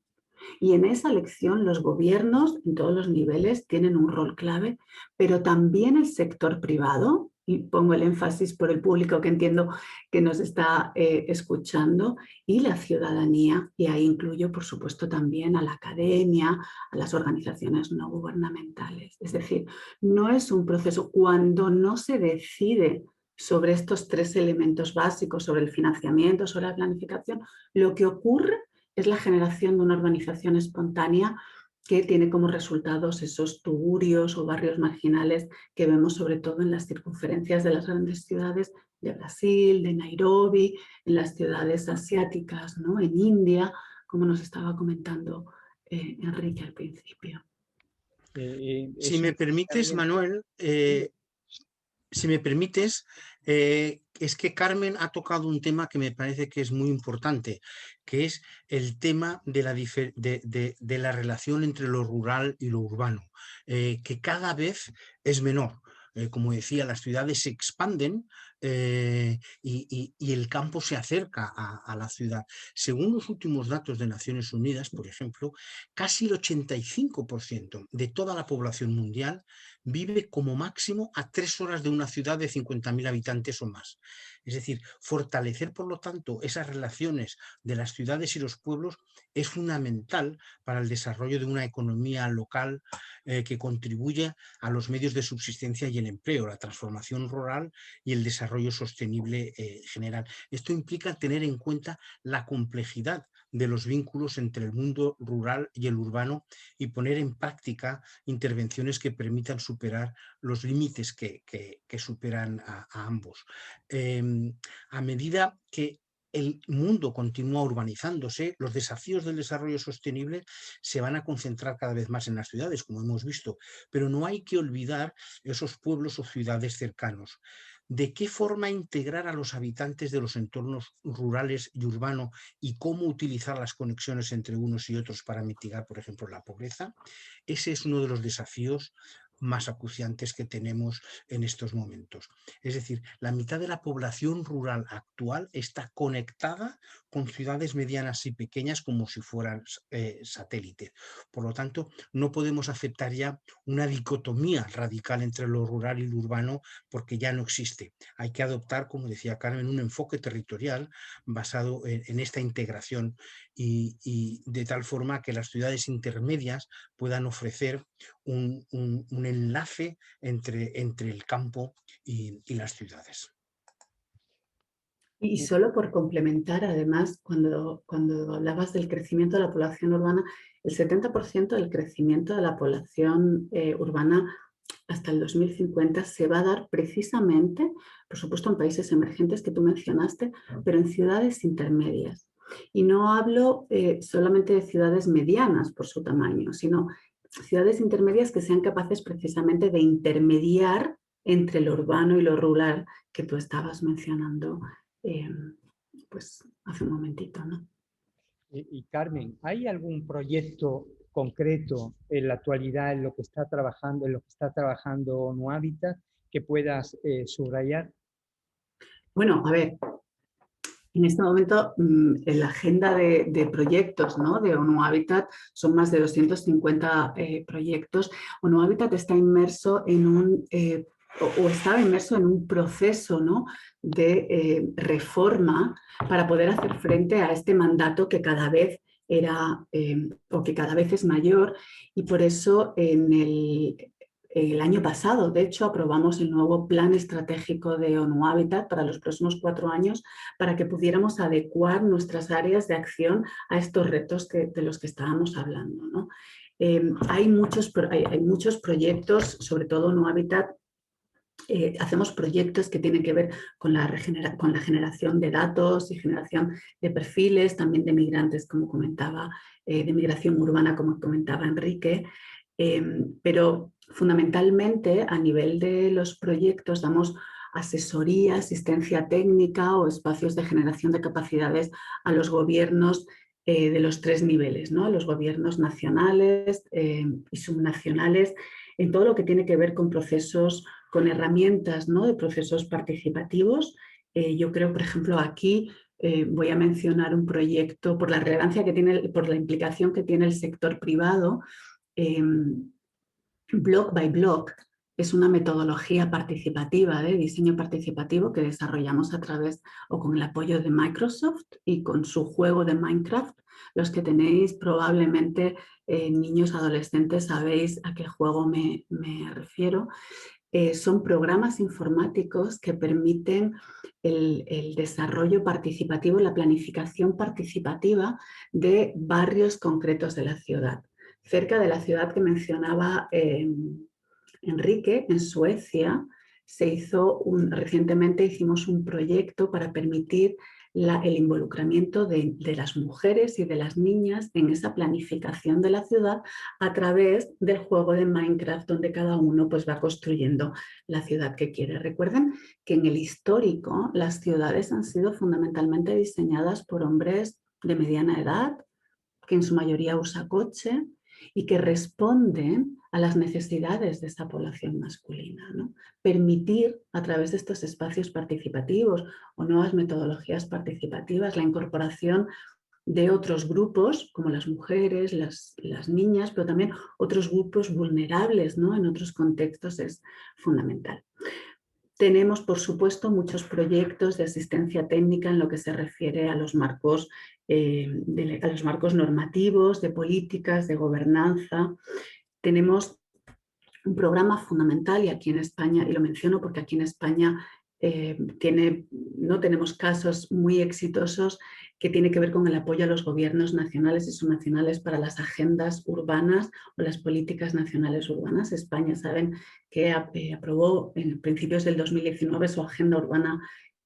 Y en esa elección los gobiernos en todos los niveles tienen un rol clave, pero también el sector privado, y pongo el énfasis por el público que entiendo que nos está escuchando, y la ciudadanía, y ahí incluyo por supuesto también a la academia, a las organizaciones no gubernamentales. Es decir, no es un proceso, cuando no se decide sobre estos 3 elementos básicos, sobre el financiamiento, sobre la planificación, lo que ocurre es la generación de una urbanización espontánea que tiene como resultados esos tugurios o barrios marginales que vemos sobre todo en las circunferencias de las grandes ciudades de Brasil, de Nairobi, en las ciudades asiáticas, ¿no?, en India, como nos estaba comentando Enrique al principio. Si me permites, Manuel, si me permites, es que Carmen ha tocado un tema que me parece que es muy importante, que es el tema de la relación entre lo rural y lo urbano, que cada vez es menor. Como decía, las ciudades se expanden y el campo se acerca a la ciudad. Según los últimos datos de Naciones Unidas, por ejemplo, casi el 85% de toda la población mundial vive como máximo a 3 horas de una ciudad de 50.000 habitantes o más. Es decir, fortalecer, por lo tanto, esas relaciones de las ciudades y los pueblos es fundamental para el desarrollo de una economía local que contribuye a los medios de subsistencia y el empleo, la transformación rural y el desarrollo sostenible general. Esto implica tener en cuenta la complejidad de los vínculos entre el mundo rural y el urbano y poner en práctica intervenciones que permitan superar los límites que superan a ambos. A medida que el mundo continúa urbanizándose, los desafíos del desarrollo sostenible se van a concentrar cada vez más en las ciudades, como hemos visto, pero no hay que olvidar esos pueblos o ciudades cercanos. ¿De qué forma integrar a los habitantes de los entornos rurales y urbanos y cómo utilizar las conexiones entre unos y otros para mitigar, por ejemplo, la pobreza? Ese es uno de los desafíos más acuciantes que tenemos en estos momentos. Es decir, la mitad de la población rural actual está conectada con ciudades medianas y pequeñas como si fueran satélites. Por lo tanto, no podemos aceptar ya una dicotomía radical entre lo rural y lo urbano porque ya no existe. Hay que adoptar, como decía Carmen, un enfoque territorial basado en esta integración y de tal forma que las ciudades intermedias puedan ofrecer un enlace entre el campo y las ciudades. Y solo por complementar, además, cuando hablabas del crecimiento de la población urbana, el 70% del crecimiento de la población urbana hasta el 2050 se va a dar precisamente, por supuesto, en países emergentes que tú mencionaste, pero en ciudades intermedias. Y no hablo solamente de ciudades medianas por su tamaño, sino ciudades intermedias que sean capaces precisamente de intermediar entre lo urbano y lo rural que tú estabas mencionando pues hace un momentito, ¿no? Y Carmen, ¿hay algún proyecto concreto en la actualidad en lo que está trabajando ONU Habitat que puedas subrayar? Bueno, a ver, en este momento en la agenda de proyectos, ¿no?, de ONU Habitat son más de 250 proyectos. ONU Habitat está inmerso en un estaba inmerso en un proceso, ¿no?, de reforma para poder hacer frente a este mandato que cada vez era o que cada vez es mayor, y por eso en el año pasado, de hecho, aprobamos el nuevo plan estratégico de ONU Habitat para los próximos 4 años para que pudiéramos adecuar nuestras áreas de acción a estos retos de los que estábamos hablando, ¿no? Hay muchos proyectos, sobre todo ONU Habitat. Hacemos proyectos que tienen que ver con la generación de datos y generación de perfiles, también de migrantes, como comentaba, de migración urbana, como comentaba Enrique. Pero fundamentalmente a nivel de los proyectos damos asesoría, asistencia técnica o espacios de generación de capacidades a los gobiernos de los 3 niveles, ¿no? A los gobiernos nacionales y subnacionales, en todo lo que tiene que ver con procesos, con herramientas, ¿no?, de procesos participativos. Yo creo, por ejemplo, aquí voy a mencionar un proyecto por la relevancia que tiene, por la implicación que tiene el sector privado. Block by Block es una metodología participativa de diseño participativo que desarrollamos a través o con el apoyo de Microsoft y con su juego de Minecraft. Los que tenéis probablemente niños adolescentes sabéis a qué juego me refiero. Son programas informáticos que permiten el desarrollo participativo, la planificación participativa de barrios concretos de la ciudad. Cerca de la ciudad que mencionaba Enrique, en Suecia, recientemente hicimos un proyecto para permitir el involucramiento de las mujeres y de las niñas en esa planificación de la ciudad a través del juego de Minecraft, donde cada uno pues, va construyendo la ciudad que quiere. Recuerden que en el histórico las ciudades han sido fundamentalmente diseñadas por hombres de mediana edad, que en su mayoría usa coche y que responden a las necesidades de esa población masculina, ¿no? Permitir a través de estos espacios participativos o nuevas metodologías participativas la incorporación de otros grupos como las mujeres, las niñas, pero también otros grupos vulnerables, ¿no? En otros contextos es fundamental. Tenemos, por supuesto, muchos proyectos de asistencia técnica en lo que se refiere a los marcos normativos, de políticas, de gobernanza. Tenemos un programa fundamental y aquí en España, y lo menciono porque aquí en España no tenemos casos muy exitosos que tiene que ver con el apoyo a los gobiernos nacionales y subnacionales para las agendas urbanas o las políticas nacionales urbanas. España, saben que aprobó en principios del 2019 su agenda urbana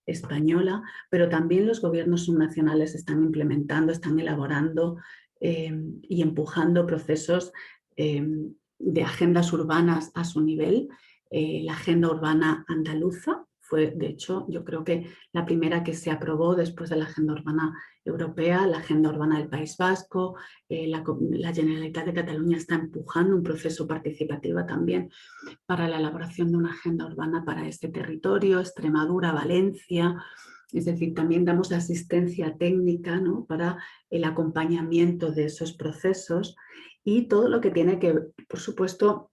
española, pero también los gobiernos subnacionales están implementando, están elaborando y empujando procesos de agendas urbanas a su nivel. La agenda urbana andaluza fue, de hecho, yo creo que la primera que se aprobó después de la agenda urbana europea, la agenda urbana del País Vasco. La Generalitat de Cataluña está empujando un proceso participativo también para la elaboración de una agenda urbana para este territorio, Extremadura, Valencia. Es decir, también damos asistencia técnica, ¿no? Para el acompañamiento de esos procesos y todo lo que tiene que ver, por supuesto,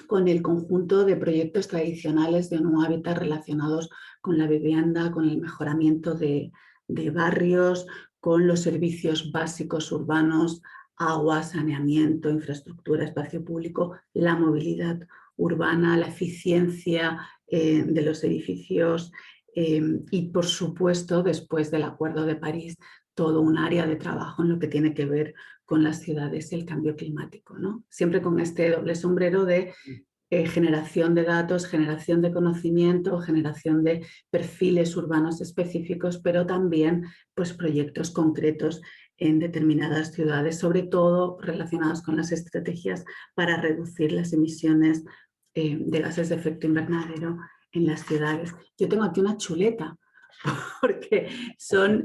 con el conjunto de proyectos tradicionales de ONU Habitat relacionados con la vivienda, con el mejoramiento de barrios, con los servicios básicos urbanos, agua, saneamiento, infraestructura, espacio público, la movilidad urbana, la eficiencia de los edificios y, por supuesto, después del Acuerdo de París, todo un área de trabajo en lo que tiene que ver con las ciudades y el cambio climático, ¿no? Siempre con este doble sombrero de generación de datos, generación de conocimiento, generación de perfiles urbanos específicos, pero también pues, proyectos concretos en determinadas ciudades, sobre todo relacionados con las estrategias para reducir las emisiones de gases de efecto invernadero en las ciudades. Yo tengo aquí una chuleta, porque son,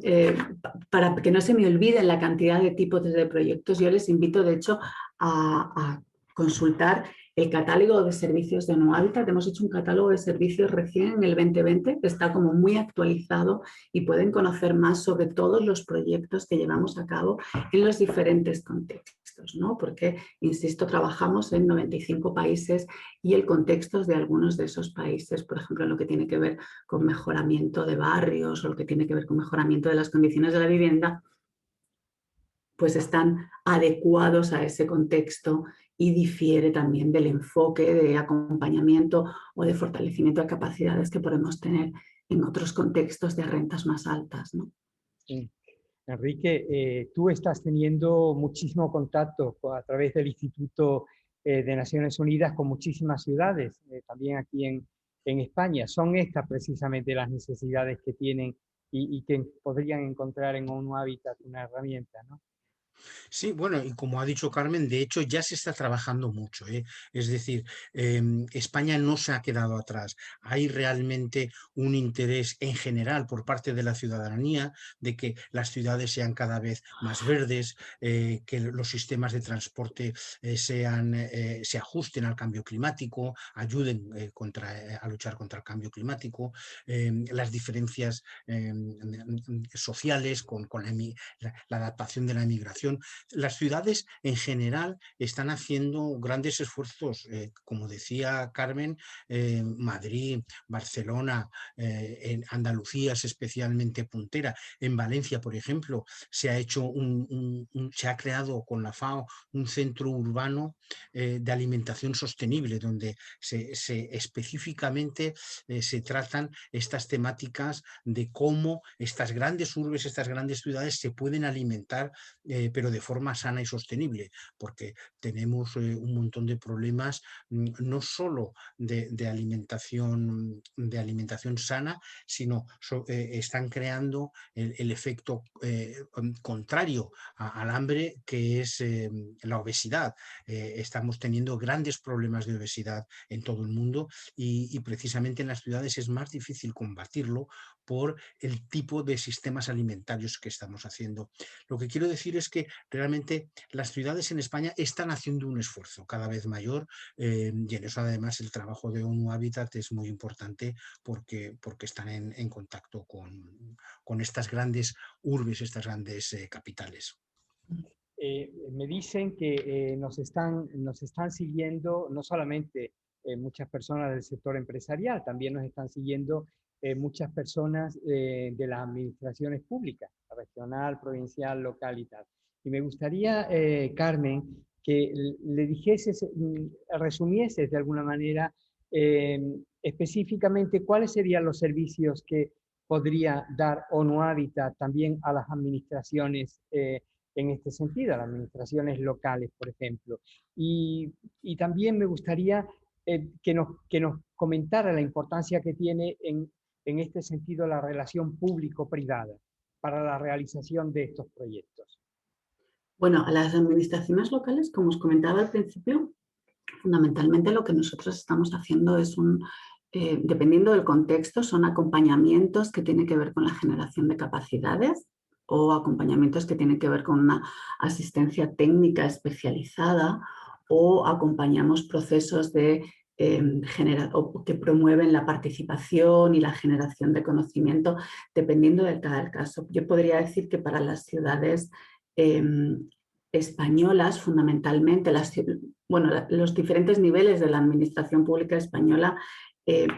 para que no se me olviden la cantidad de tipos de proyectos, yo les invito de hecho a consultar el catálogo de servicios de ONU Habitat. Hemos hecho un catálogo de servicios recién en el 2020 que está como muy actualizado y pueden conocer más sobre todos los proyectos que llevamos a cabo en los diferentes contextos, ¿no? Porque, insisto, trabajamos en 95 países y el contexto de algunos de esos países, por ejemplo, en lo que tiene que ver con mejoramiento de barrios o lo que tiene que ver con mejoramiento de las condiciones de la vivienda, pues están adecuados a ese contexto y difiere también del enfoque de acompañamiento o de fortalecimiento de capacidades que podemos tener en otros contextos de rentas más altas, ¿no? Sí. Enrique, tú estás teniendo muchísimo contacto a través del Instituto de Naciones Unidas con muchísimas ciudades, también aquí en España. Son estas precisamente las necesidades que tienen y que podrían encontrar en ONU Habitat una herramienta, ¿no? Sí, bueno, y como ha dicho Carmen, de hecho ya se está trabajando mucho, ¿eh? Es decir, España no se ha quedado atrás. Hay realmente un interés en general por parte de la ciudadanía de que las ciudades sean cada vez más verdes, que los sistemas de transporte se ajusten al cambio climático, ayuden a luchar contra el cambio climático, las diferencias sociales con la adaptación de la migración. Las ciudades en general están haciendo grandes esfuerzos, como decía Carmen, Madrid, Barcelona, en Andalucía es especialmente puntera. En Valencia, por ejemplo, se ha creado con la FAO un centro urbano de alimentación sostenible, donde específicamente se tratan estas temáticas de cómo estas grandes urbes, estas grandes ciudades se pueden alimentar pero de forma sana y sostenible, porque tenemos un montón de problemas, no solo de alimentación sana, sino están creando el efecto contrario al hambre, que es la obesidad. Estamos teniendo grandes problemas de obesidad en todo el mundo y precisamente en las ciudades es más difícil combatirlo por el tipo de sistemas alimentarios que estamos haciendo. Lo que quiero decir es que realmente las ciudades en España están haciendo un esfuerzo cada vez mayor, y en eso además el trabajo de ONU Habitat es muy importante porque están en contacto con estas grandes urbes, estas grandes capitales. Me dicen que nos están siguiendo no solamente muchas personas del sector empresarial, también nos están siguiendo muchas personas de las administraciones públicas, regional, provincial, local y tal. Y me gustaría, Carmen, que le dijeses, resumieses de alguna manera específicamente cuáles serían los servicios que podría dar ONU Habitat también a las administraciones en este sentido, a las administraciones locales, por ejemplo. Y también me gustaría que nos comentara la importancia que tiene en este sentido la relación público-privada para la realización de estos proyectos. Bueno, a las administraciones locales, como os comentaba al principio, fundamentalmente lo que nosotros estamos haciendo es dependiendo del contexto, son acompañamientos que tienen que ver con la generación de capacidades o acompañamientos que tienen que ver con una asistencia técnica especializada, o acompañamos procesos que promueven la participación y la generación de conocimiento, dependiendo de cada caso. Yo podría decir que para las ciudades españolas, fundamentalmente, los diferentes niveles de la administración pública española,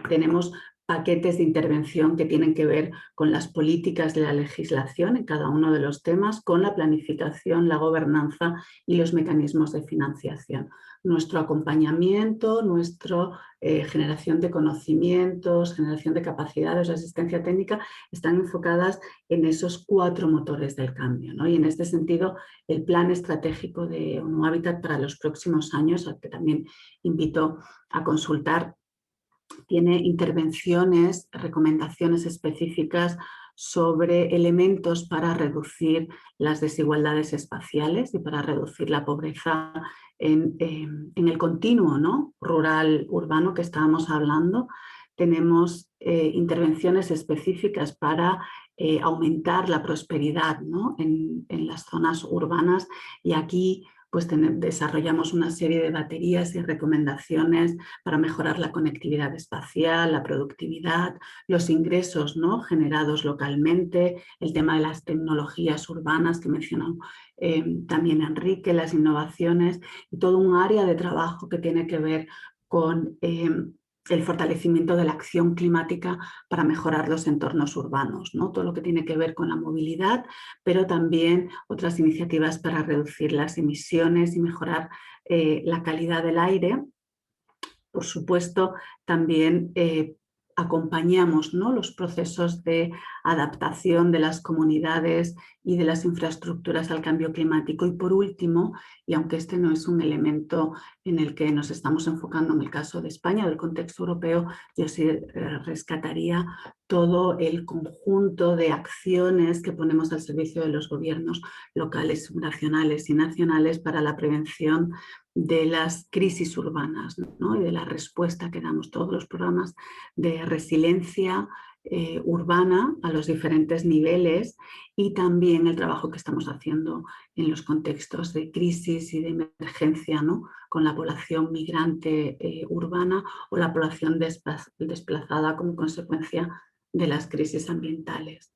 tenemos paquetes de intervención que tienen que ver con las políticas de la legislación en cada uno de los temas, con la planificación, la gobernanza y los mecanismos de financiación. Nuestro acompañamiento, nuestra generación de conocimientos, generación de capacidades, asistencia técnica, están enfocadas en esos 4 motores del cambio, ¿no? Y en este sentido, el plan estratégico de ONU Habitat para los próximos años, al que también invito a consultar, tiene intervenciones, recomendaciones específicas sobre elementos para reducir las desigualdades espaciales y para reducir la pobreza en el continuo, ¿no?, rural-urbano que estábamos hablando. Tenemos intervenciones específicas para aumentar la prosperidad, ¿no?, en las zonas urbanas, y aquí pues desarrollamos una serie de baterías y recomendaciones para mejorar la conectividad espacial, la productividad, los ingresos, ¿no?, generados localmente, el tema de las tecnologías urbanas que mencionó también Enrique, las innovaciones y todo un área de trabajo que tiene que ver con el fortalecimiento de la acción climática para mejorar los entornos urbanos, ¿no? Todo lo que tiene que ver con la movilidad, pero también otras iniciativas para reducir las emisiones y mejorar la calidad del aire. Por supuesto, también acompañamos, ¿no?, los procesos de adaptación de las comunidades y de las infraestructuras al cambio climático. Y por último, y aunque este no es un elemento en el que nos estamos enfocando en el caso de España, del contexto europeo, yo sí rescataría todo el conjunto de acciones que ponemos al servicio de los gobiernos locales, subnacionales y nacionales para la prevención de las crisis urbanas, ¿no?, y de la respuesta que damos, todos los programas de resiliencia urbana a los diferentes niveles, y también el trabajo que estamos haciendo en los contextos de crisis y de emergencia, ¿no?, con la población migrante urbana o la población desplazada como consecuencia de las crisis ambientales.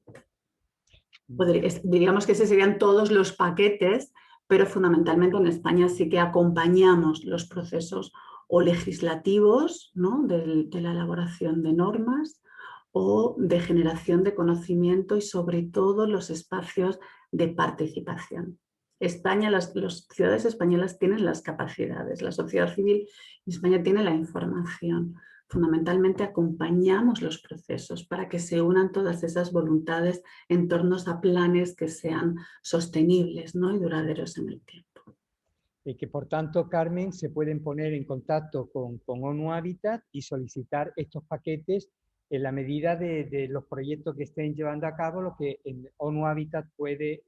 Diríamos que esos serían todos los paquetes, pero fundamentalmente en España sí que acompañamos los procesos o legislativos, ¿no?, de la elaboración de normas o de generación de conocimiento, y sobre todo los espacios de participación. España, las ciudades españolas tienen las capacidades, la sociedad civil en España tiene la información. fundamentalmente acompañamos los procesos para que se unan todas esas voluntades en torno a planes que sean sostenibles, ¿no? Y duraderos en el tiempo. Y que por tanto, Carmen, se pueden poner en contacto con ONU Habitat y solicitar estos paquetes en la medida de los proyectos que estén llevando a cabo, lo que en ONU Habitat puede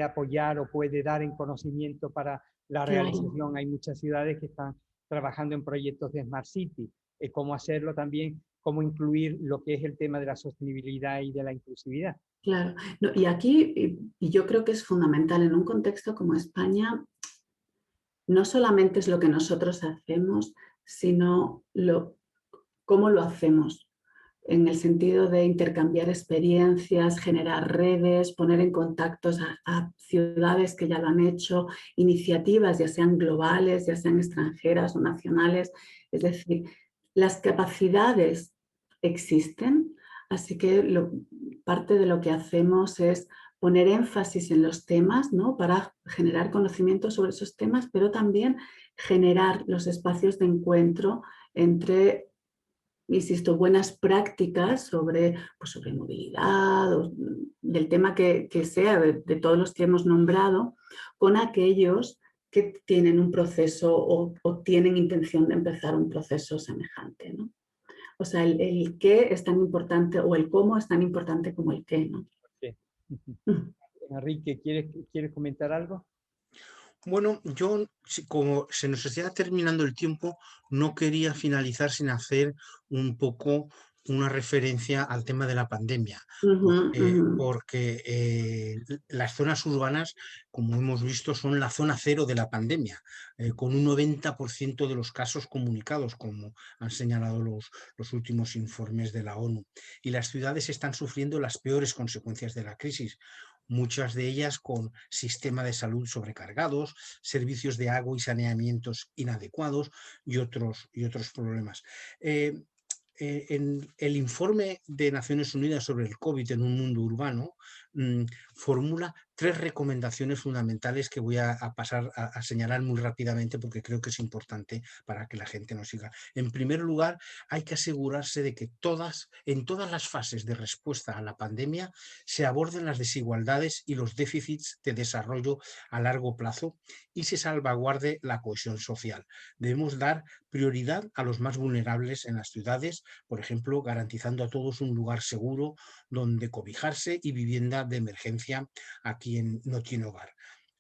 apoyar o puede dar en conocimiento para la realización. Hay muchas ciudades que están trabajando en proyectos de Smart City, cómo hacerlo también, cómo incluir lo que es el tema de la sostenibilidad y de la inclusividad. Claro, no, y aquí y yo creo que es fundamental en un contexto como España, no solamente es lo que nosotros hacemos, sino cómo lo hacemos, en el sentido de intercambiar experiencias, generar redes, poner en contacto a ciudades que ya lo han hecho, iniciativas ya sean globales, ya sean extranjeras o nacionales. Es decir, las capacidades existen, así que parte de lo que hacemos es poner énfasis en los temas, ¿no? Para generar conocimiento sobre esos temas, pero también generar los espacios de encuentro entre, insisto, buenas prácticas sobre, pues sobre movilidad, o del tema que sea, de todos los que hemos nombrado, con aquellos que tienen un proceso o tienen intención de empezar un proceso semejante, ¿no? O sea, el qué es tan importante o el cómo es tan importante como el qué, ¿no? Sí. Enrique, ¿quieres comentar algo? Bueno, yo, como se nos está terminando el tiempo, no quería finalizar sin hacer un poco una referencia al tema de la pandemia, porque las zonas urbanas, como hemos visto, son la zona cero de la pandemia, con un 90% de los casos comunicados, como han señalado los últimos informes de la ONU. Y las ciudades están sufriendo las peores consecuencias de la crisis, muchas de ellas con sistema de salud sobrecargados, servicios de agua y saneamientos inadecuados y otros problemas. En el informe de Naciones Unidas sobre el COVID en un mundo urbano, formula 3 recomendaciones fundamentales que voy a pasar a señalar muy rápidamente porque creo que es importante para que la gente nos siga. En primer lugar, hay que asegurarse de que en todas las fases de respuesta a la pandemia se aborden las desigualdades y los déficits de desarrollo a largo plazo y se salvaguarde la cohesión social. Debemos dar prioridad a los más vulnerables en las ciudades, por ejemplo, garantizando a todos un lugar seguro donde cobijarse y vivienda de emergencia a quien no tiene hogar.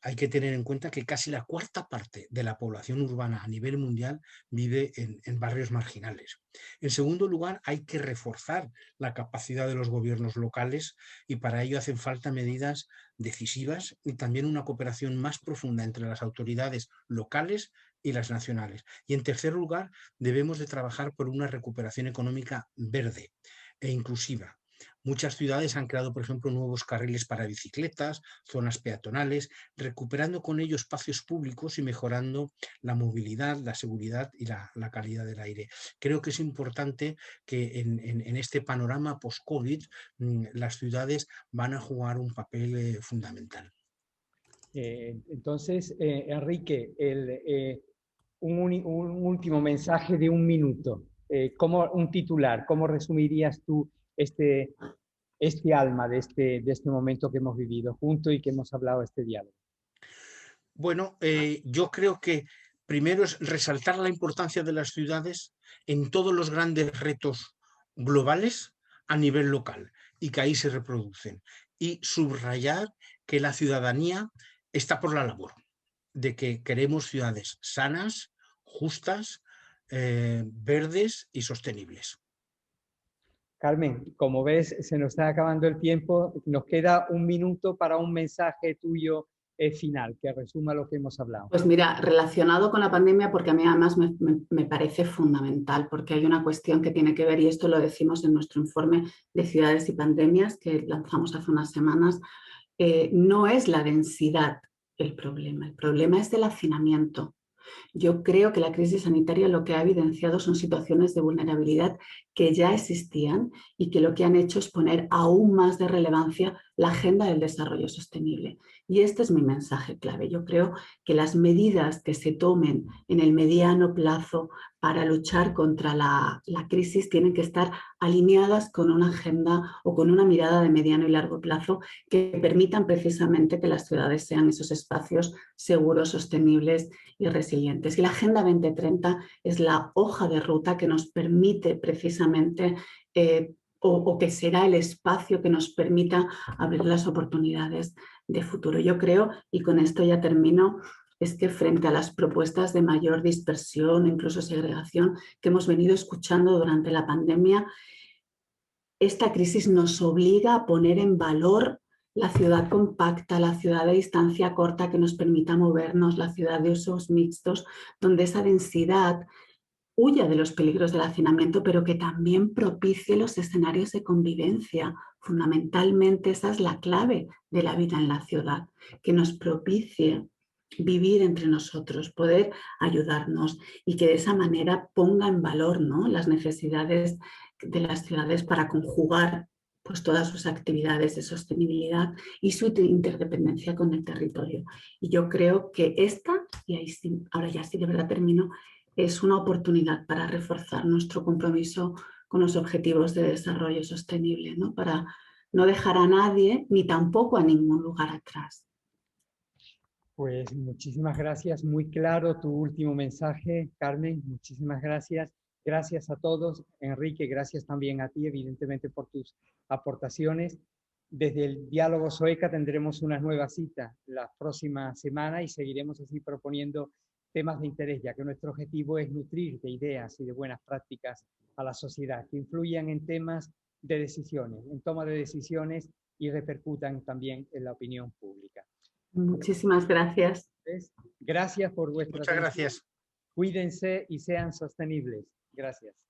Hay que tener en cuenta que casi la 1/4 parte de la población urbana a nivel mundial vive en barrios marginales. En segundo lugar, hay que reforzar la capacidad de los gobiernos locales y para ello hacen falta medidas decisivas y también una cooperación más profunda entre las autoridades locales y las nacionales. Y en tercer lugar, debemos de trabajar por una recuperación económica verde e inclusiva. Muchas ciudades han creado, por ejemplo, nuevos carriles para bicicletas, zonas peatonales, recuperando con ello espacios públicos y mejorando la movilidad, la seguridad y la calidad del aire. Creo que es importante que en este panorama post-COVID las ciudades van a jugar un papel fundamental. Entonces, Enrique, un último mensaje de 1 minuto, un titular, ¿cómo resumirías tú este alma de este momento que hemos vivido juntos y que hemos hablado este diálogo? Bueno, yo creo que primero es resaltar la importancia de las ciudades en todos los grandes retos globales a nivel local y que ahí se reproducen. Y subrayar que la ciudadanía está por la labor, de que queremos ciudades sanas, justas, verdes y sostenibles. Carmen, como ves, se nos está acabando el tiempo. Nos queda 1 minuto para un mensaje tuyo final, que resuma lo que hemos hablado. Pues mira, relacionado con la pandemia, porque a mí además me parece fundamental, porque hay una cuestión que tiene que ver, y esto lo decimos en nuestro informe de ciudades y pandemias que lanzamos hace unas semanas, no es la densidad el problema es el hacinamiento. Yo creo que la crisis sanitaria lo que ha evidenciado son situaciones de vulnerabilidad que ya existían y que lo que han hecho es poner aún más de relevancia la agenda del desarrollo sostenible. Y este es mi mensaje clave. Yo creo que las medidas que se tomen en el mediano plazo para luchar contra la crisis tienen que estar alineadas con una agenda o con una mirada de mediano y largo plazo que permitan precisamente que las ciudades sean esos espacios seguros, sostenibles y resilientes. Y la Agenda 2030 es la hoja de ruta que nos permite precisamente o que será el espacio que nos permita abrir las oportunidades de futuro. Yo creo, y con esto ya termino, es que frente a las propuestas de mayor dispersión, incluso segregación, que hemos venido escuchando durante la pandemia, esta crisis nos obliga a poner en valor la ciudad compacta, la ciudad de distancia corta que nos permita movernos, la ciudad de usos mixtos, donde esa densidad huya de los peligros del hacinamiento, pero que también propicie los escenarios de convivencia. Fundamentalmente esa es la clave de la vida en la ciudad, que nos propicie vivir entre nosotros, poder ayudarnos y que de esa manera ponga en valor, ¿no?, las necesidades de las ciudades para conjugar pues todas sus actividades de sostenibilidad y su interdependencia con el territorio. Y yo creo que esta, y ahí sí, ahora ya sí de verdad termino, es una oportunidad para reforzar nuestro compromiso con los objetivos de desarrollo sostenible, ¿no?, para no dejar a nadie ni tampoco a ningún lugar atrás. Pues muchísimas gracias, muy claro tu último mensaje, Carmen, muchísimas gracias. Gracias a todos, Enrique, gracias también a ti, evidentemente, por tus aportaciones. Desde el Diálogo Soeca tendremos una nueva cita la próxima semana y seguiremos así proponiendo temas de interés, ya que nuestro objetivo es nutrir de ideas y de buenas prácticas a la sociedad, que influyan en temas de decisiones, en toma de decisiones y repercutan también en la opinión pública. Muchísimas gracias. Gracias por vuestra Muchas atención. gracias. Cuídense y sean sostenibles. Gracias.